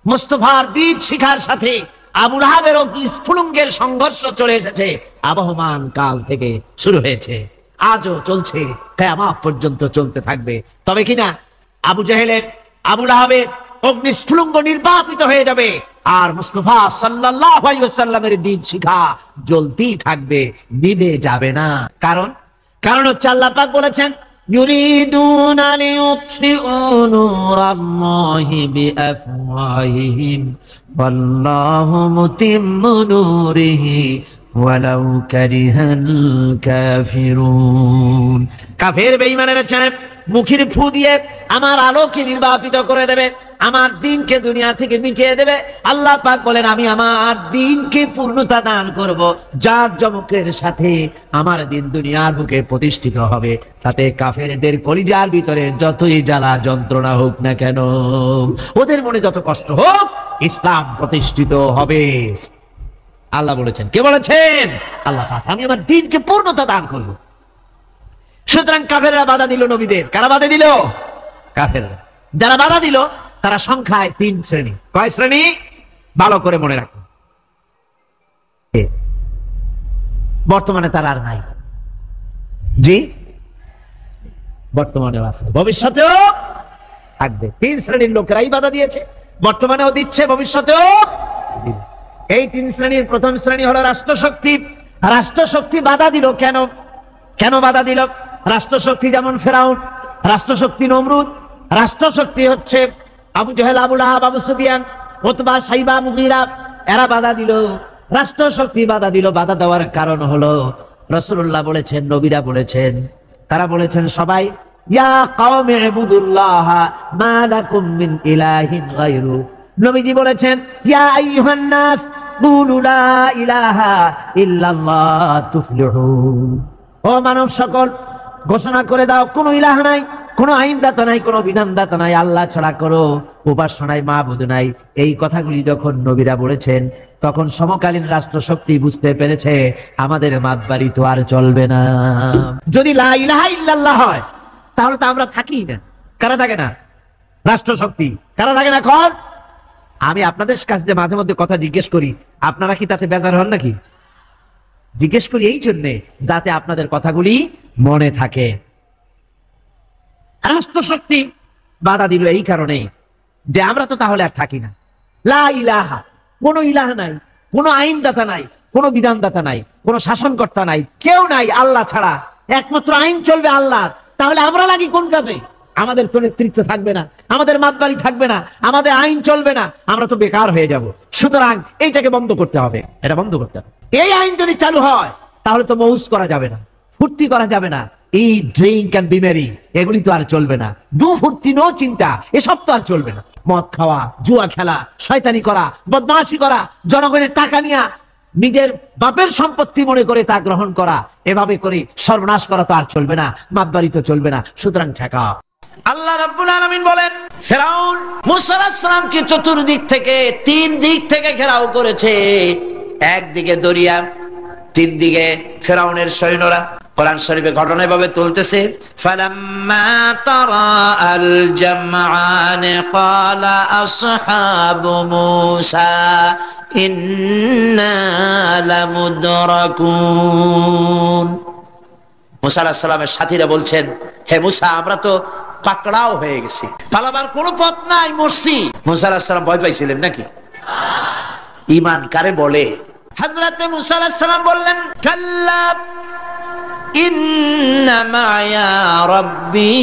মুস্তাফার দ্বীপ শিখার সাথে আবু লাহাবের স্ফুলিঙ্গের সংঘর্ষ চলে এসেছে। আবহমান কাল থেকে শুরু হয়েছে, আজও চলছে, কিয়ামত পর্যন্ত চলতে থাকবে। তবে কিনা আবু জেহেলের, আবু লাহাবের অগ্নিস্ফুলিঙ্গ নির্বাপিত হয়ে যাবে, আর মুস্তাফা সাল্লাল্লাহু আলাইহি ওয়াসাল্লামের দ্বীপ শিখা জ্বলতেই থাকবে, নিভে যাবে না। কারণ হচ্ছে আল্লাহ পাক বলেছেন, ইউরিদুনা লিইউতফিউ নূরাল্লাহি বিআফওয়াহিহিম ওয়াল্লাহু মুতিম্মু নূরিহি ওয়ালাউ কারিহাল কাফিরুন। কাফের বেঈমানেরা চায় মুখের ফু দিয়ে আমার আলোকে নির্বাপিত করে দেবে, আমার দ্বীনকে দুনিয়া থেকে মিটিয়ে দেবে। আল্লাহ পাক বলেন, আমি আমার দ্বীনকে পূর্ণতা দান করব, জাঁকজমকের সাথে আমার দ্বীন দুনিয়ার বুকে প্রতিষ্ঠিত হবে। তাতে কাফেরদের কলিজার ভিতরে যতই জ্বালা যন্ত্রণা হোক না কেন, ওদের মনে যত কষ্ট হোক, ইসলাম প্রতিষ্ঠিত হবে। আল্লাহ বলেছেন, কে বলেছেন? আল্লাহ পাক, আমি আমার দ্বীনকে পূর্ণতা দান করব। সুতরাং কাফেররা বাধা দিল নবীদের। কারা বাধা দিল? কাফেররা। যারা বাধা দিল তারা সংখ্যায় 3 শ্রেণী। কয় শ্রেণী? ভালো করে মনে রাখুন। বর্তমানে তারা আর নাই। জি, বর্তমানেও আছে, ভবিষ্যতেও থাকবে। 3 শ্রেণীর লোকেরাই বাধা দিয়েছে, বর্তমানেও দিচ্ছে, ভবিষ্যতেও দিবে। এই 3 শ্রেণীর প্রথম শ্রেণী হলো রাষ্ট্রশক্তি। রাষ্ট্রশক্তি বাধা দিল কেন? কেন বাধা দিল? রাষ্ট্রশক্তি যেমন ফেরাউন, রাষ্ট্রশক্তি নমরুদ, রাষ্ট্রশক্তি হচ্ছে আবু জেহেল, আবু লাহাব, আবু সুফিয়ান, উতবা, সাইবা, মুগীরা, এরা বাধা দিল। রাষ্ট্রশক্তি বাধা দিল। বাধা দেওয়ার কারণ হলো রাসূলুল্লাহ বলেছেন, নবীরা বলেছেন, তারা বলেছেন সবাই, ইয়া কওমি ইবুদুল্লাহ মা লাকুম মিন ইলাহিন গায়রু। নবীজি বলেছেন, ইয়া আইয়ুহান নাস কুলু লা ইলাহা ইল্লাল্লাহ তুফলিহুন। ও মানব সকল, ঘোষণা করে দাও কোনো ইলাহ নাই, কোনো আইনদাতা নাই, কোনো বিধানদাতা নাই, আল্লাহ ছাড়া কোনো উপাস্য নাই, মাবুদ নাই। এই কথাগুলি যখন নবীরা বলেছেন, তখন সমকালীন রাষ্ট্রশক্তি বুঝতে পেরেছে আমাদের মাতবাড়ি তো আর চলবে না। যদি লা ইলাহা ইল্লাল্লাহ হয় তাহলে তো আমরা থাকি না। কারা থাকে না? রাষ্ট্রশক্তি। কারা থাকে না? কর। আমি আপনাদের কাছে মাঝে মধ্যে কথা জিজ্ঞেস করি, আপনারা কি তাতে বেজার হন নাকি? জিজ্ঞেস করি এই জন্যে যাতে আপনাদের কথাগুলি মনে থাকে। রাষ্ট্রশক্তি বাধা দিল এই কারণে যে আমরা তো তাহলে আর থাকি না। লা ইলাহা, কোনো ইলাহ নাই, কোনো আইনদাতা নাই, কোনো বিধানদাতা নাই, কোনো শাসনকর্তা নাই, কেউ নাই আল্লাহ ছাড়া, একমাত্র আইন চলবে আল্লাহ। তাহলে আমরা লাগি কোন কাজে? আমাদের তো নেতৃত্ব থাকবে না, আমাদের মাতবাড়ি থাকবে না, আমাদের আইন চলবে না, আমরা তো বেকার হয়ে যাব। সুতরাং এইটাকে বন্ধ করতে হবে, এটা বন্ধ করতে হবে। এই আইন যদি চালু হয় তাহলে তো মৌজ করা যাবে না, ফুর্তি করা যাবে না, এই ড্রিঙ্ক এন্ড বিমেরি এগুলি তো আর চলবে না। দু ফুর্তি নো চিন্তা, এসব তো আর চলবে না। মদ খাওয়া, জুয়া খেলা, শয়তানি করা, বদমাশি করা, জনগণের টাকা নিয়ে নিজের বাপের সম্পত্তি মনে করে তা গ্রহণ করা, এভাবে করে সর্বনাশ করা তো আর চলবে না, মাতবাড়ি তো চলবে না। সুতরাং ঠেকা। আল্লাহ রাব্বুল আলামিন বলেন, ফেরাউন মূসা আলাইহিস সালামকে চতুর্দিক থেকে 3 দিক থেকে ঘেরাও করেছে। একদিকে দরিয়া, 3 দিকে ফেরাউনের সৈন্যরা। কোরআন শরীফে ঘটনা এভাবে তুলতেছে, ফালাম্মা তারা আল জামআন ক্বালা আসহাবু মূসা ইন্না লামুদরাকুন। মূসা আলাইহিস সালামের সাথীরা বলছেন, হে মূসা, আমরা তো পাকড়াও হয়ে গেছি, পালাবার কোনো পথ নাই, মরছি। মূসা আলাইহিস সালাম ভয় পাইছিলেন নাকি? ঈমান কারে বলে? হযরতে মূসা আলাইহিস সালাম বললেন, কাল্লা ইন্না মা'য়া রাব্বী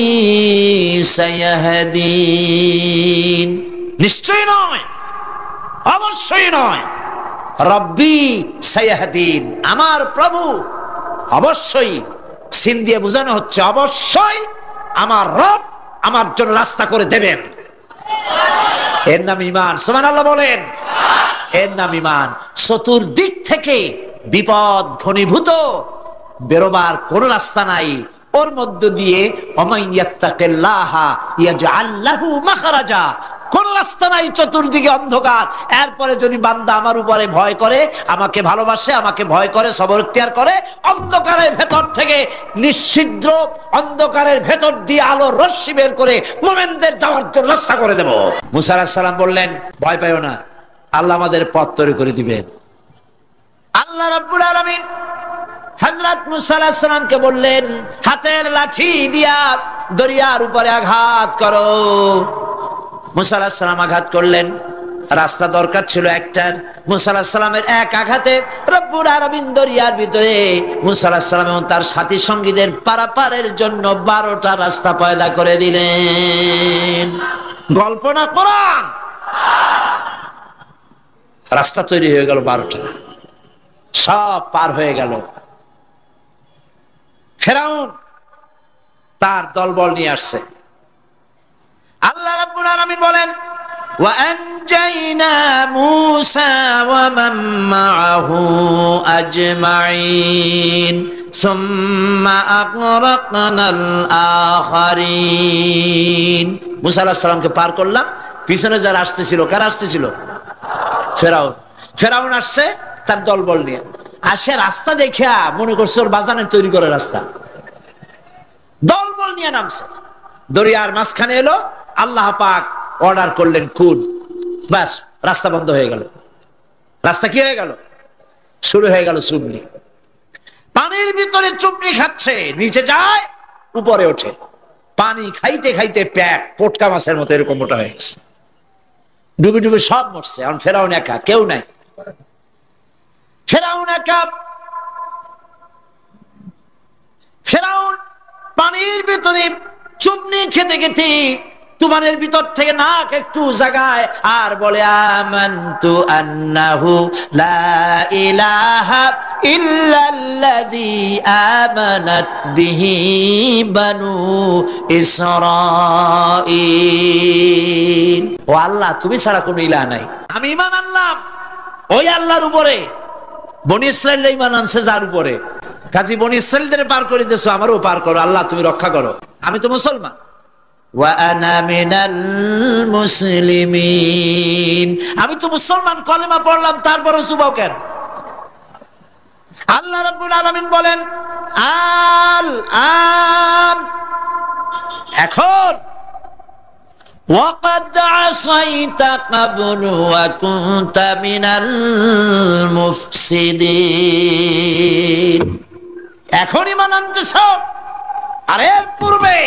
সায়াহদিন। নিশ্চয় নয়, অবশ্যই নয়, রব্বী সায়াহদিন, আমার প্রভু অবশ্যই, সিন দিয়ে বোঝানো হচ্ছে অবশ্যই আমার রব আমার জন্য রাস্তা করে দেবেন। এর নাম ঈমান। সুবহানাল্লাহ বলেন। এর নাম ঈমান। চতুর্দিক থেকে বিপদ ঘনীভূত, বেরোবার কোন রাস্তা নাই। ওর মধ্য দিয়ে ওমাইয়াত্তাকিল্লাহা ইয়াজআল লাহু মাখরাজা, কোন রাস্তা নাই, চতুর্দিকে অন্ধকার। এরপরে যদি বান্দা আমার উপরে ভয় করে, আমাকে ভালোবাসে, আমাকে ভয় করে, সবর ইখতিয়ার করে, অন্ধকারের ভেতর থেকে নিশ্ছিদ্র অন্ধকারের ভেতর দিয়ে আলোর রশ্মি বের করে মুমিনদের যাওয়ার জন্য রাস্তা করে দেব। মূসা আলাইহিস সালাম বললেন, ভয় পাইও না, আল্লাহ আমাদের পথ তৈরি করে দিবেন। আল্লাহ রাব্বুল আলামিন হযরত মূসা আলাইহিস সালামকে বললেন, হাতের লাঠি দিয়া দরিয়ার উপরে আঘাত করো। মূসা আলাইহিস সালাম আঘাত করলেন। রাস্তা দরকার ছিল একটার। মূসা আলাইহিস সালামের এক আঘাতে রব্বুল আলামিন দরিয়ার ভিতরে মূসা আলাইহিস সালাম এবং তার সাথী সঙ্গীদের পারাপারের জন্য 12টা রাস্তা পয়দা করে দিলেন। গল্প না কোরআন। রাস্তা তৈরি হয়ে গেল 12টা, সব পার হয়ে গেল। ফেরাউন তার দলবল নিয়ে আসছে। আল্লাহ রাব্বুল আলামিন বলেন, ওয়া আনজাইনা মূসা ওয়া মান মাআহু আজমাইন সুম্মা আগরাকনাল আখারিন। মূসা আলাইহিস সালামকে পার করলাম, পিছনে যারা আসতেছিল, কারা আসতেছিল? ফেরাউন। ফেরাউন আসছে তার দলবল নিয়ে। আসে রাস্তা দেখিয়া মনে করছে ওর বাজানের তৈরি করে রাস্তা, দলবল নিয়ে নামছে। দরিয়ার মাঝখানে এলো, আল্লাহ পাক অর্ডার করলেন খুন, ব্যাস রাস্তা বন্ধ হয়ে গেল। রাস্তা কি হয়ে গেল? শুরু হয়ে গেল চুবনি। পানির ভিতরে চুবনি খাচ্ছে, নিচে যায়, উপরে ওঠে। পানি খাইতে খাইতে পেট পটকা মাছের মতো এরকম মোটা হয়ে গেছে, ডুবে ডুবে সব মরছে। এখন ফেরাউন একা, কেউ নাই, ফেরাউন একা। ফেরাউন পানির ভিতরে চুবনি খেতে খেতে তুমানের ভিতর থেকে নাক একটু জাগায় আর বলে আমানতু আন্নাহু লা ইলাহা ইল্লাল্লাযী আমানাত বিহি বানু ইসরাঈল। ও আল্লাহ, তুমি ছাড়া কোনো ইলাহ নাই, আমি ঈমান আনলাম ওই আল্লাহর উপরে। বনি ইসরাঈল ঈমান আনছে যার উপরে, কাজী বনি ইসরাঈলদের পার করে দিয়েছো, আমারও পার করো আল্লাহ, তুমি রক্ষা করো, আমি তো মুসলমান। ওয়া আনা মিনাল মুসলিমিন, আমি তো মুসলমান, কলেমা পড়লাম, তারপরও চুবাও কেন? আল্লাহ রাব্বুল আলামিন বলেন আল আন, এখন ওয়াকাদ আসাইতা ক্বাবলু ওয়া কুনতা মিনাল মুফসিদিন, এখন ঈমান আনতেছ, আর এর পূর্বে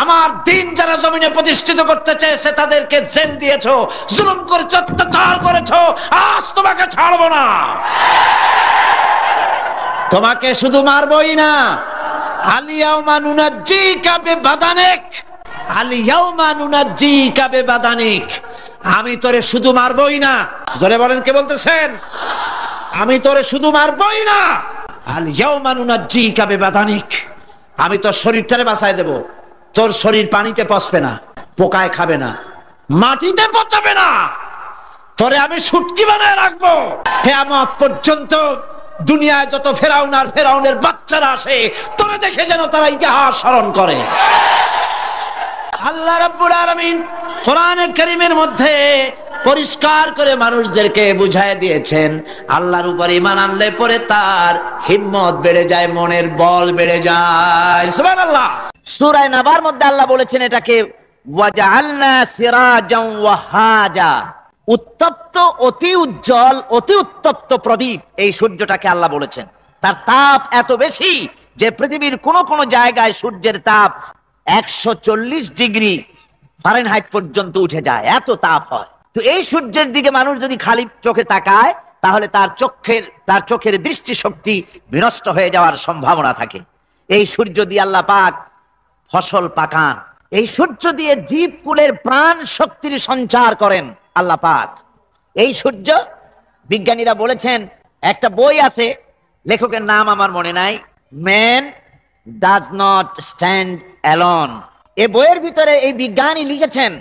আমার দিন যারা জমিনে প্রতিষ্ঠিত করতে চেয়েছে তাদেরকে জেল দিয়েছো, জুলুম করেছো, অত্যাচার করেছো, আজ তোমাকে ছাড়বো না। তোমাকে শুধু মারবই না, আলিয়াউমা নুনাজ্জিকা বিবাদানিক, আলিয়াউমা নুনাজ্জিকা বিবাদানিক, আমি তোরে শুধু মারবই না। জোরে বলেন, কে বলতেছেন? আমি তোরে শুধু মারবই না, আলিয়াউমা নুনাজ্জিকা বিবাদানিক, আমি তোর শরীরটারে বাঁচায় দেব। তোর শরীর পানিতে পচবে না, পোকায় খাবে না, মাটিতে পচাবে না, তোরে আমি শুটকি বানায় রাখবো কিয়ামত পর্যন্ত। দুনিয়ায় যত ফেরাউন আর ফেরাউনের বাচ্চারা আসে, তোরে দেখে যেন তারা ইতিহাস স্মরণ করে। আল্লাহ রাব্বুল আলামিন কোরআনে কারীমের মধ্যে পরিষ্কার করে মানুষদেরকে বুঝায় দিয়েছেন, আল্লাহর উপর ঈমান আনলে পরে তার হিম্মত বেড়ে যায়, মনের বল বেড়ে যায়। সুবহানাল্লাহ। সূরা নাবার মধ্যে আল্লাহ বলেছেন এটাকে ওয়াজআলনা সিরাজাও ওয়াহাজা, উত্তপ্ত, অতি উজ্জ্বল, অতি উত্তপ্ত প্রদীপ। এই সূর্যটাকে আল্লাহ বলেছেন তার তাপ এত বেশি যে পৃথিবীর কোন কোন জায়গায় সূর্যের তাপ 140 ডিগ্রি ফারেনহাইট পর্যন্ত উঠে যায়, এত তাপ হয়। তো এই সূর্যের দিকে মানুষ যদি খালি চোখে তাকায় তাহলে তার চোখের দৃষ্টিশক্তি বিনষ্ট হয়ে যাওয়ার সম্ভাবনা থাকে। এই সূর্য দিয়ে আল্লাহ পাক ফসল পাকান, এই সূর্য দিয়ে জীবকুলের প্রাণ শক্তির সঞ্চার করেন আল্লাহ পাক। এই সূর্য, বিজ্ঞানীরা বলেছেন, একটা বই আছে, লেখকের নাম আমার মনে নাই, man does not stand alone. এই বইয়ের ভিতরে এই বিজ্ঞানী লিখেছেন,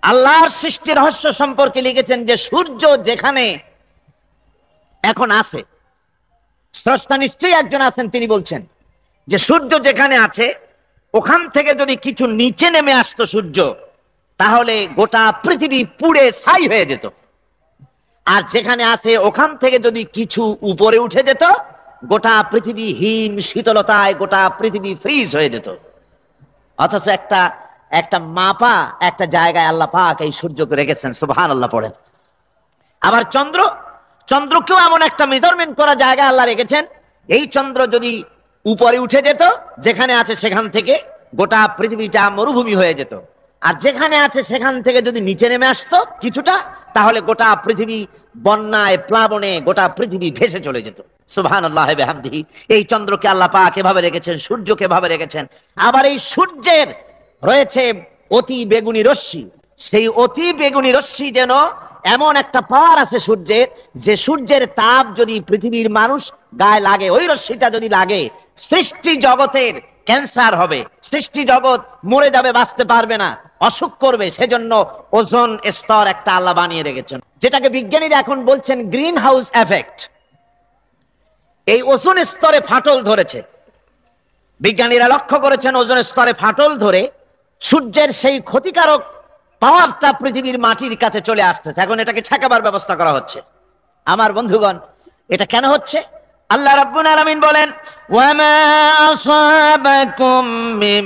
আল্লাহর সৃষ্টি রহস্য সম্পর্কে লিখেছেন যে সূর্য যেখানে এখন আছে, স্রষ্টা নিশ্চয়ই একজন আছেন, তিনি বলছেন যে সূর্য যেখানে আছে ওখান থেকে যদি কিছু নিচে নেমে আসতো সূর্য, তাহলে গোটা পৃথিবী পুড়ে ছাই হয়ে যেত। আর যেখানে আছে ওখান থেকে যদি কিছু উপরে উঠে যেত, গোটা পৃথিবী হিম শীতলতায় গোটা পৃথিবী ফ্রিজ হয়ে যেত। অথচ একটা মাপা একটা জায়গায় আল্লাহ পাক এই সূর্যকে রেখেছেন। সুবহানাল্লাহ পড়েন। আবার চন্দ্রকেও এমন একটা মেজারমেন্ট করা জায়গা আল্লাহ রেখেছেন, এই চন্দ্র যদি উপরে উঠে যেত, যেখানে আছে সেখান থেকে গোটা পৃথিবীটা মরুভূমি হয়ে যেত। আর যেখানে আছে সেখান থেকে যদি নিচে নেমে আসতো কিছুটা, তাহলে গোটা পৃথিবী বন্যায় প্লাবনে গোটা পৃথিবী ভেসে চলে যেত। সুবহানাল্লাহ বিহামদিহি। এই চন্দ্রকে আল্লাহ পাক এভাবে রেখেছেন, সূর্যকে এভাবে রেখেছেন। আবার এই সূর্যের রয়েছে অতি বেগুনি রশ্মি, সেই অতি বেগুনি রশ্মি যেন এমন একটা পাওয়ার আছে সূর্যের, যে সূর্যের তাপ যদি পৃথিবীর মানুষ গায়ে লাগে, ওই রশ্মিটা যদি লাগে, সৃষ্টি জগতের ক্যান্সার হবে, সৃষ্টি জগৎ মরে যাবে, বাঁচতে পারবে না, অসুখ করবে। সেজন্য ওজোন স্তর একটা আল্লাহ বানিয়ে রেখেছেন, যেটাকে বিজ্ঞানীরা এখন বলছেন গ্রিন হাউস এফেক্ট। এই ওজোন স্তরে ফাটল ধরেছে, বিজ্ঞানীরা লক্ষ্য করেছেন ওজোন স্তরে ফাটল ধরে সূর্যের সেই ক্ষতিকারক পাওয়ারটা পৃথিবীর মাটির কাছে চলে আসতেছে। এখন এটাকে ঠেকাবার ব্যবস্থা করা হচ্ছে। আমার বন্ধুগণ, এটা কেন হচ্ছে? আল্লাহ রাব্বুল আলামিন বলেন, ওয়ামা আসাবাকুম মিন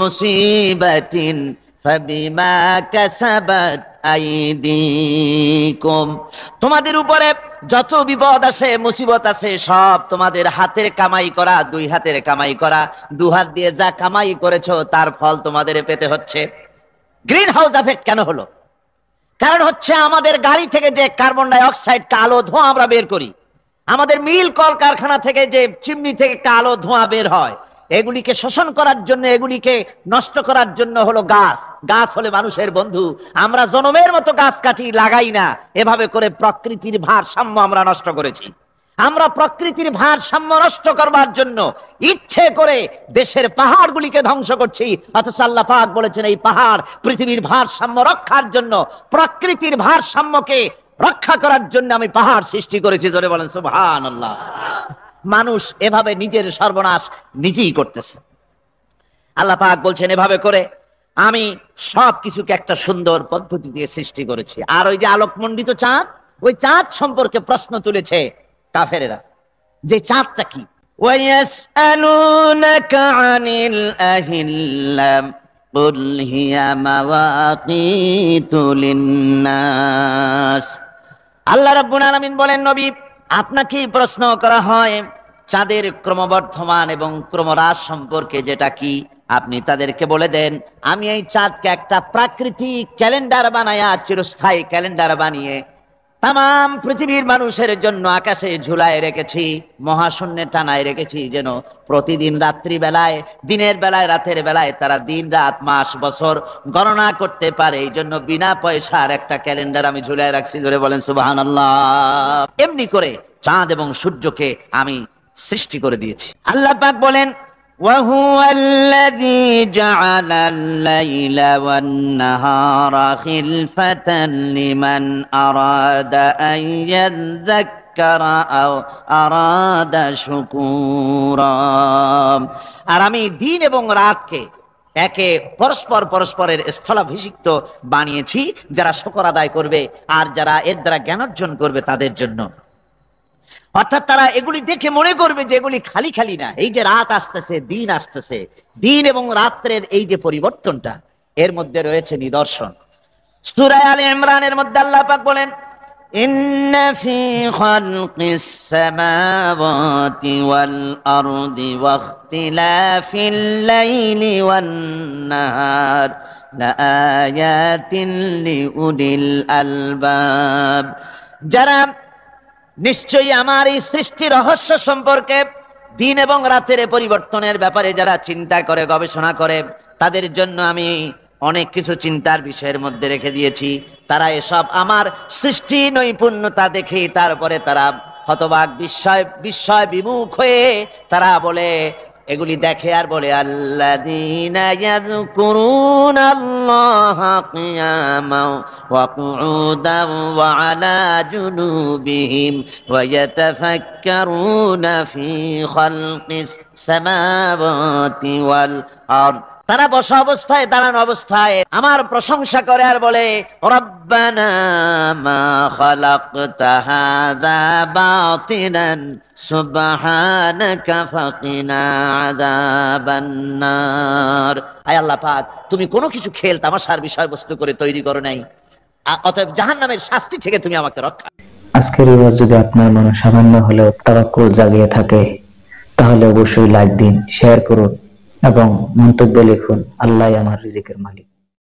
মুসিবাতিন ফাবিমা কাসাবাত আইদিকুম, তোমাদের উপরে যত বিপদ আসে, মুসিবত আসে, সব তোমাদের হাতের কামাই করা, দুই হাতের কামাই করা, দু হাত দিয়ে যা কামাই করেছো তার ফল তোমাদের পেতে হচ্ছে। গ্রিন হাউস এফেক্ট কেন হলো? কারণ হচ্ছে আমাদের গাড়ি থেকে যে কার্বন ডাই অক্সাইড, কালো ধোঁয়া আমরা বের করি, আমাদের মিল কলকারখানা থেকে যে চিমনি থেকে কালো ধোঁয়া বের হয়, এগুলিকে শোষণ করার জন্য, এগুলিকে নষ্ট করার জন্য হলো গাছ। গাছ হলে মানুষের বন্ধু। আমরা জনমের মতো গাছ কাটি, লাগাই না। এভাবে করে প্রকৃতির ভারসাম্য আমরা নষ্ট করেছি। আমরা প্রকৃতির ভারসাম্য নষ্ট করবার জন্য ইচ্ছে করে দেশের পাহাড়গুলিকে ধ্বংস করছি, অথচ আল্লাহ পাক বলেছেন এই পাহাড় পৃথিবীর ভারসাম্য রক্ষার জন্য, প্রকৃতির ভারসাম্যকে রক্ষা করার জন্য আমি পাহাড় সৃষ্টি করেছি। জোরে বলেন সুবহানাল্লাহ। মানুষ এভাবে নিজের সর্বনাশ নিজেই করতেছে। আল্লাহ পাক বলছেন এভাবে করে আমি সবকিছুকে একটা সুন্দর পদ্ধতি দিয়ে সৃষ্টি করেছি। আর ওই যে আলোকমণ্ডিত চাঁদ, ওই চাঁদ সম্পর্কে প্রশ্ন তুলেছে কাফেরেরা, যে চাঁদটা কি? ওয়ায়াসআলুনাকা আনিল আহিল্লাম কুল হিয়া মাওয়াকিতু লিন্নাস। আল্লাহ রাব্বুল আলামিন বলেন, নবী আপনাকে প্রশ্ন করা হয় চাঁদের ক্রমবর্ধমান এবং ক্রমহ্রাস সম্পর্কে, যেটা কি আপনি তাদেরকে বলে দেন আমি এই চাঁদকে একটা প্রাকৃতিক ক্যালেন্ডার বানায়া, চিরস্থায়ী ক্যালেন্ডার বানিয়ে তাম পৃথিবীর মানুষের জন্য আকাশে ঝুলায় রেখেছি, মহাশূন্যে টানায় রেখেছি, যেন প্রতিদিন রাত্রি বেলায়, দিনের বেলায়, রাতের বেলায় তারা দিন রাত মাস বছর গণনা করতে পারে। এই জন্য বিনা পয়সার একটা ক্যালেন্ডার আমি ঝুলায় রাখছি। জোরে বলেন সুবহানাল্লাহ। এমনি করে চাঁদ এবং সূর্যকে আমি সৃষ্টি করে দিয়েছি। আল্লাহ পাক বলেন وهو الذي جعل الليل والنهار خلفة لمن أراد أن يذكر أو أراد شكورا। আর আমি দিন এবং রাতকে একে পরস্পরের স্থলাভিষিক্ত বানিয়েছি, যারা শুকর আদায় করবে আর যারা এর দ্বারা জ্ঞান অর্জন করবে তাদের জন্য। অর্থাৎ তারা এগুলি দেখে মনে করবে যে এগুলি খালি খালি না। এই যে রাত আসতেছে, দিন আসতেছে, দিন এবং রাত্রের এই যে পরিবর্তনটা, এর মধ্যে রয়েছে নিদর্শন। সূরা আলে ইমরানের মধ্যে আল্লাহ পাক বলেন ইন্না ফি খালকিস সামাওয়াতি ওয়াল আরদি ওয়াখতিলাফিল লাইলি ওয়ান নাহার লাআয়াতিন লিউলিল আলবাব। যারা নিশ্চয়ই আমার এই সৃষ্টি রহস্য সম্পর্কে, দিন এবং রাতের পরিবর্তনের ব্যাপারে যারা চিন্তা করে, গবেষণা করে, তাদের জন্য আমি অনেক কিছু চিন্তার বিষয়ের মধ্যে রেখে দিয়েছি। তারা এসব আমার সৃষ্টি নৈপুণ্যতা দেখে তারপরে তারা হতবাক, বিস্ময় বিমুখ হয়ে তারা বলে, এগুলি দেখে আর বলে আল্লাযীনা ইয়াযকুরুনাল্লাহা কিয়ামান ওয়া কুউদান ওয়া আলা জুনুবিহিম ওয়া ইয়াতাফাক্কারুনা ফি খালকিস সামাওয়াতি ওয়াল আরদ। তারা বসা অবস্থায়, দাঁড়ানো অবস্থায় আমার প্রশংসা করে আর বলে রব্বানা মা খালাকতা হাযা বাতিলান সুবহানাকা ফাকিনা আযাবান নার। আয় আল্লাহ পাক, তুমি কোনো কিছু খেল তামাশার বিষয়বস্তু করে তৈরি করো নাই, অতএব জাহান্নামের শাস্তি থেকে তুমি আমাকে রক্ষা। আজকের এই ওয়াজ যদি আপনার মনে সামান্য হলেও তাওয়াক্কুল জাগিয়ে থাকে, তাহলে অবশ্যই লাইক দিন, শেয়ার করুন এবং মন্তব্য লিখুন। আল্লাহই আমার রিজিকের মালিক।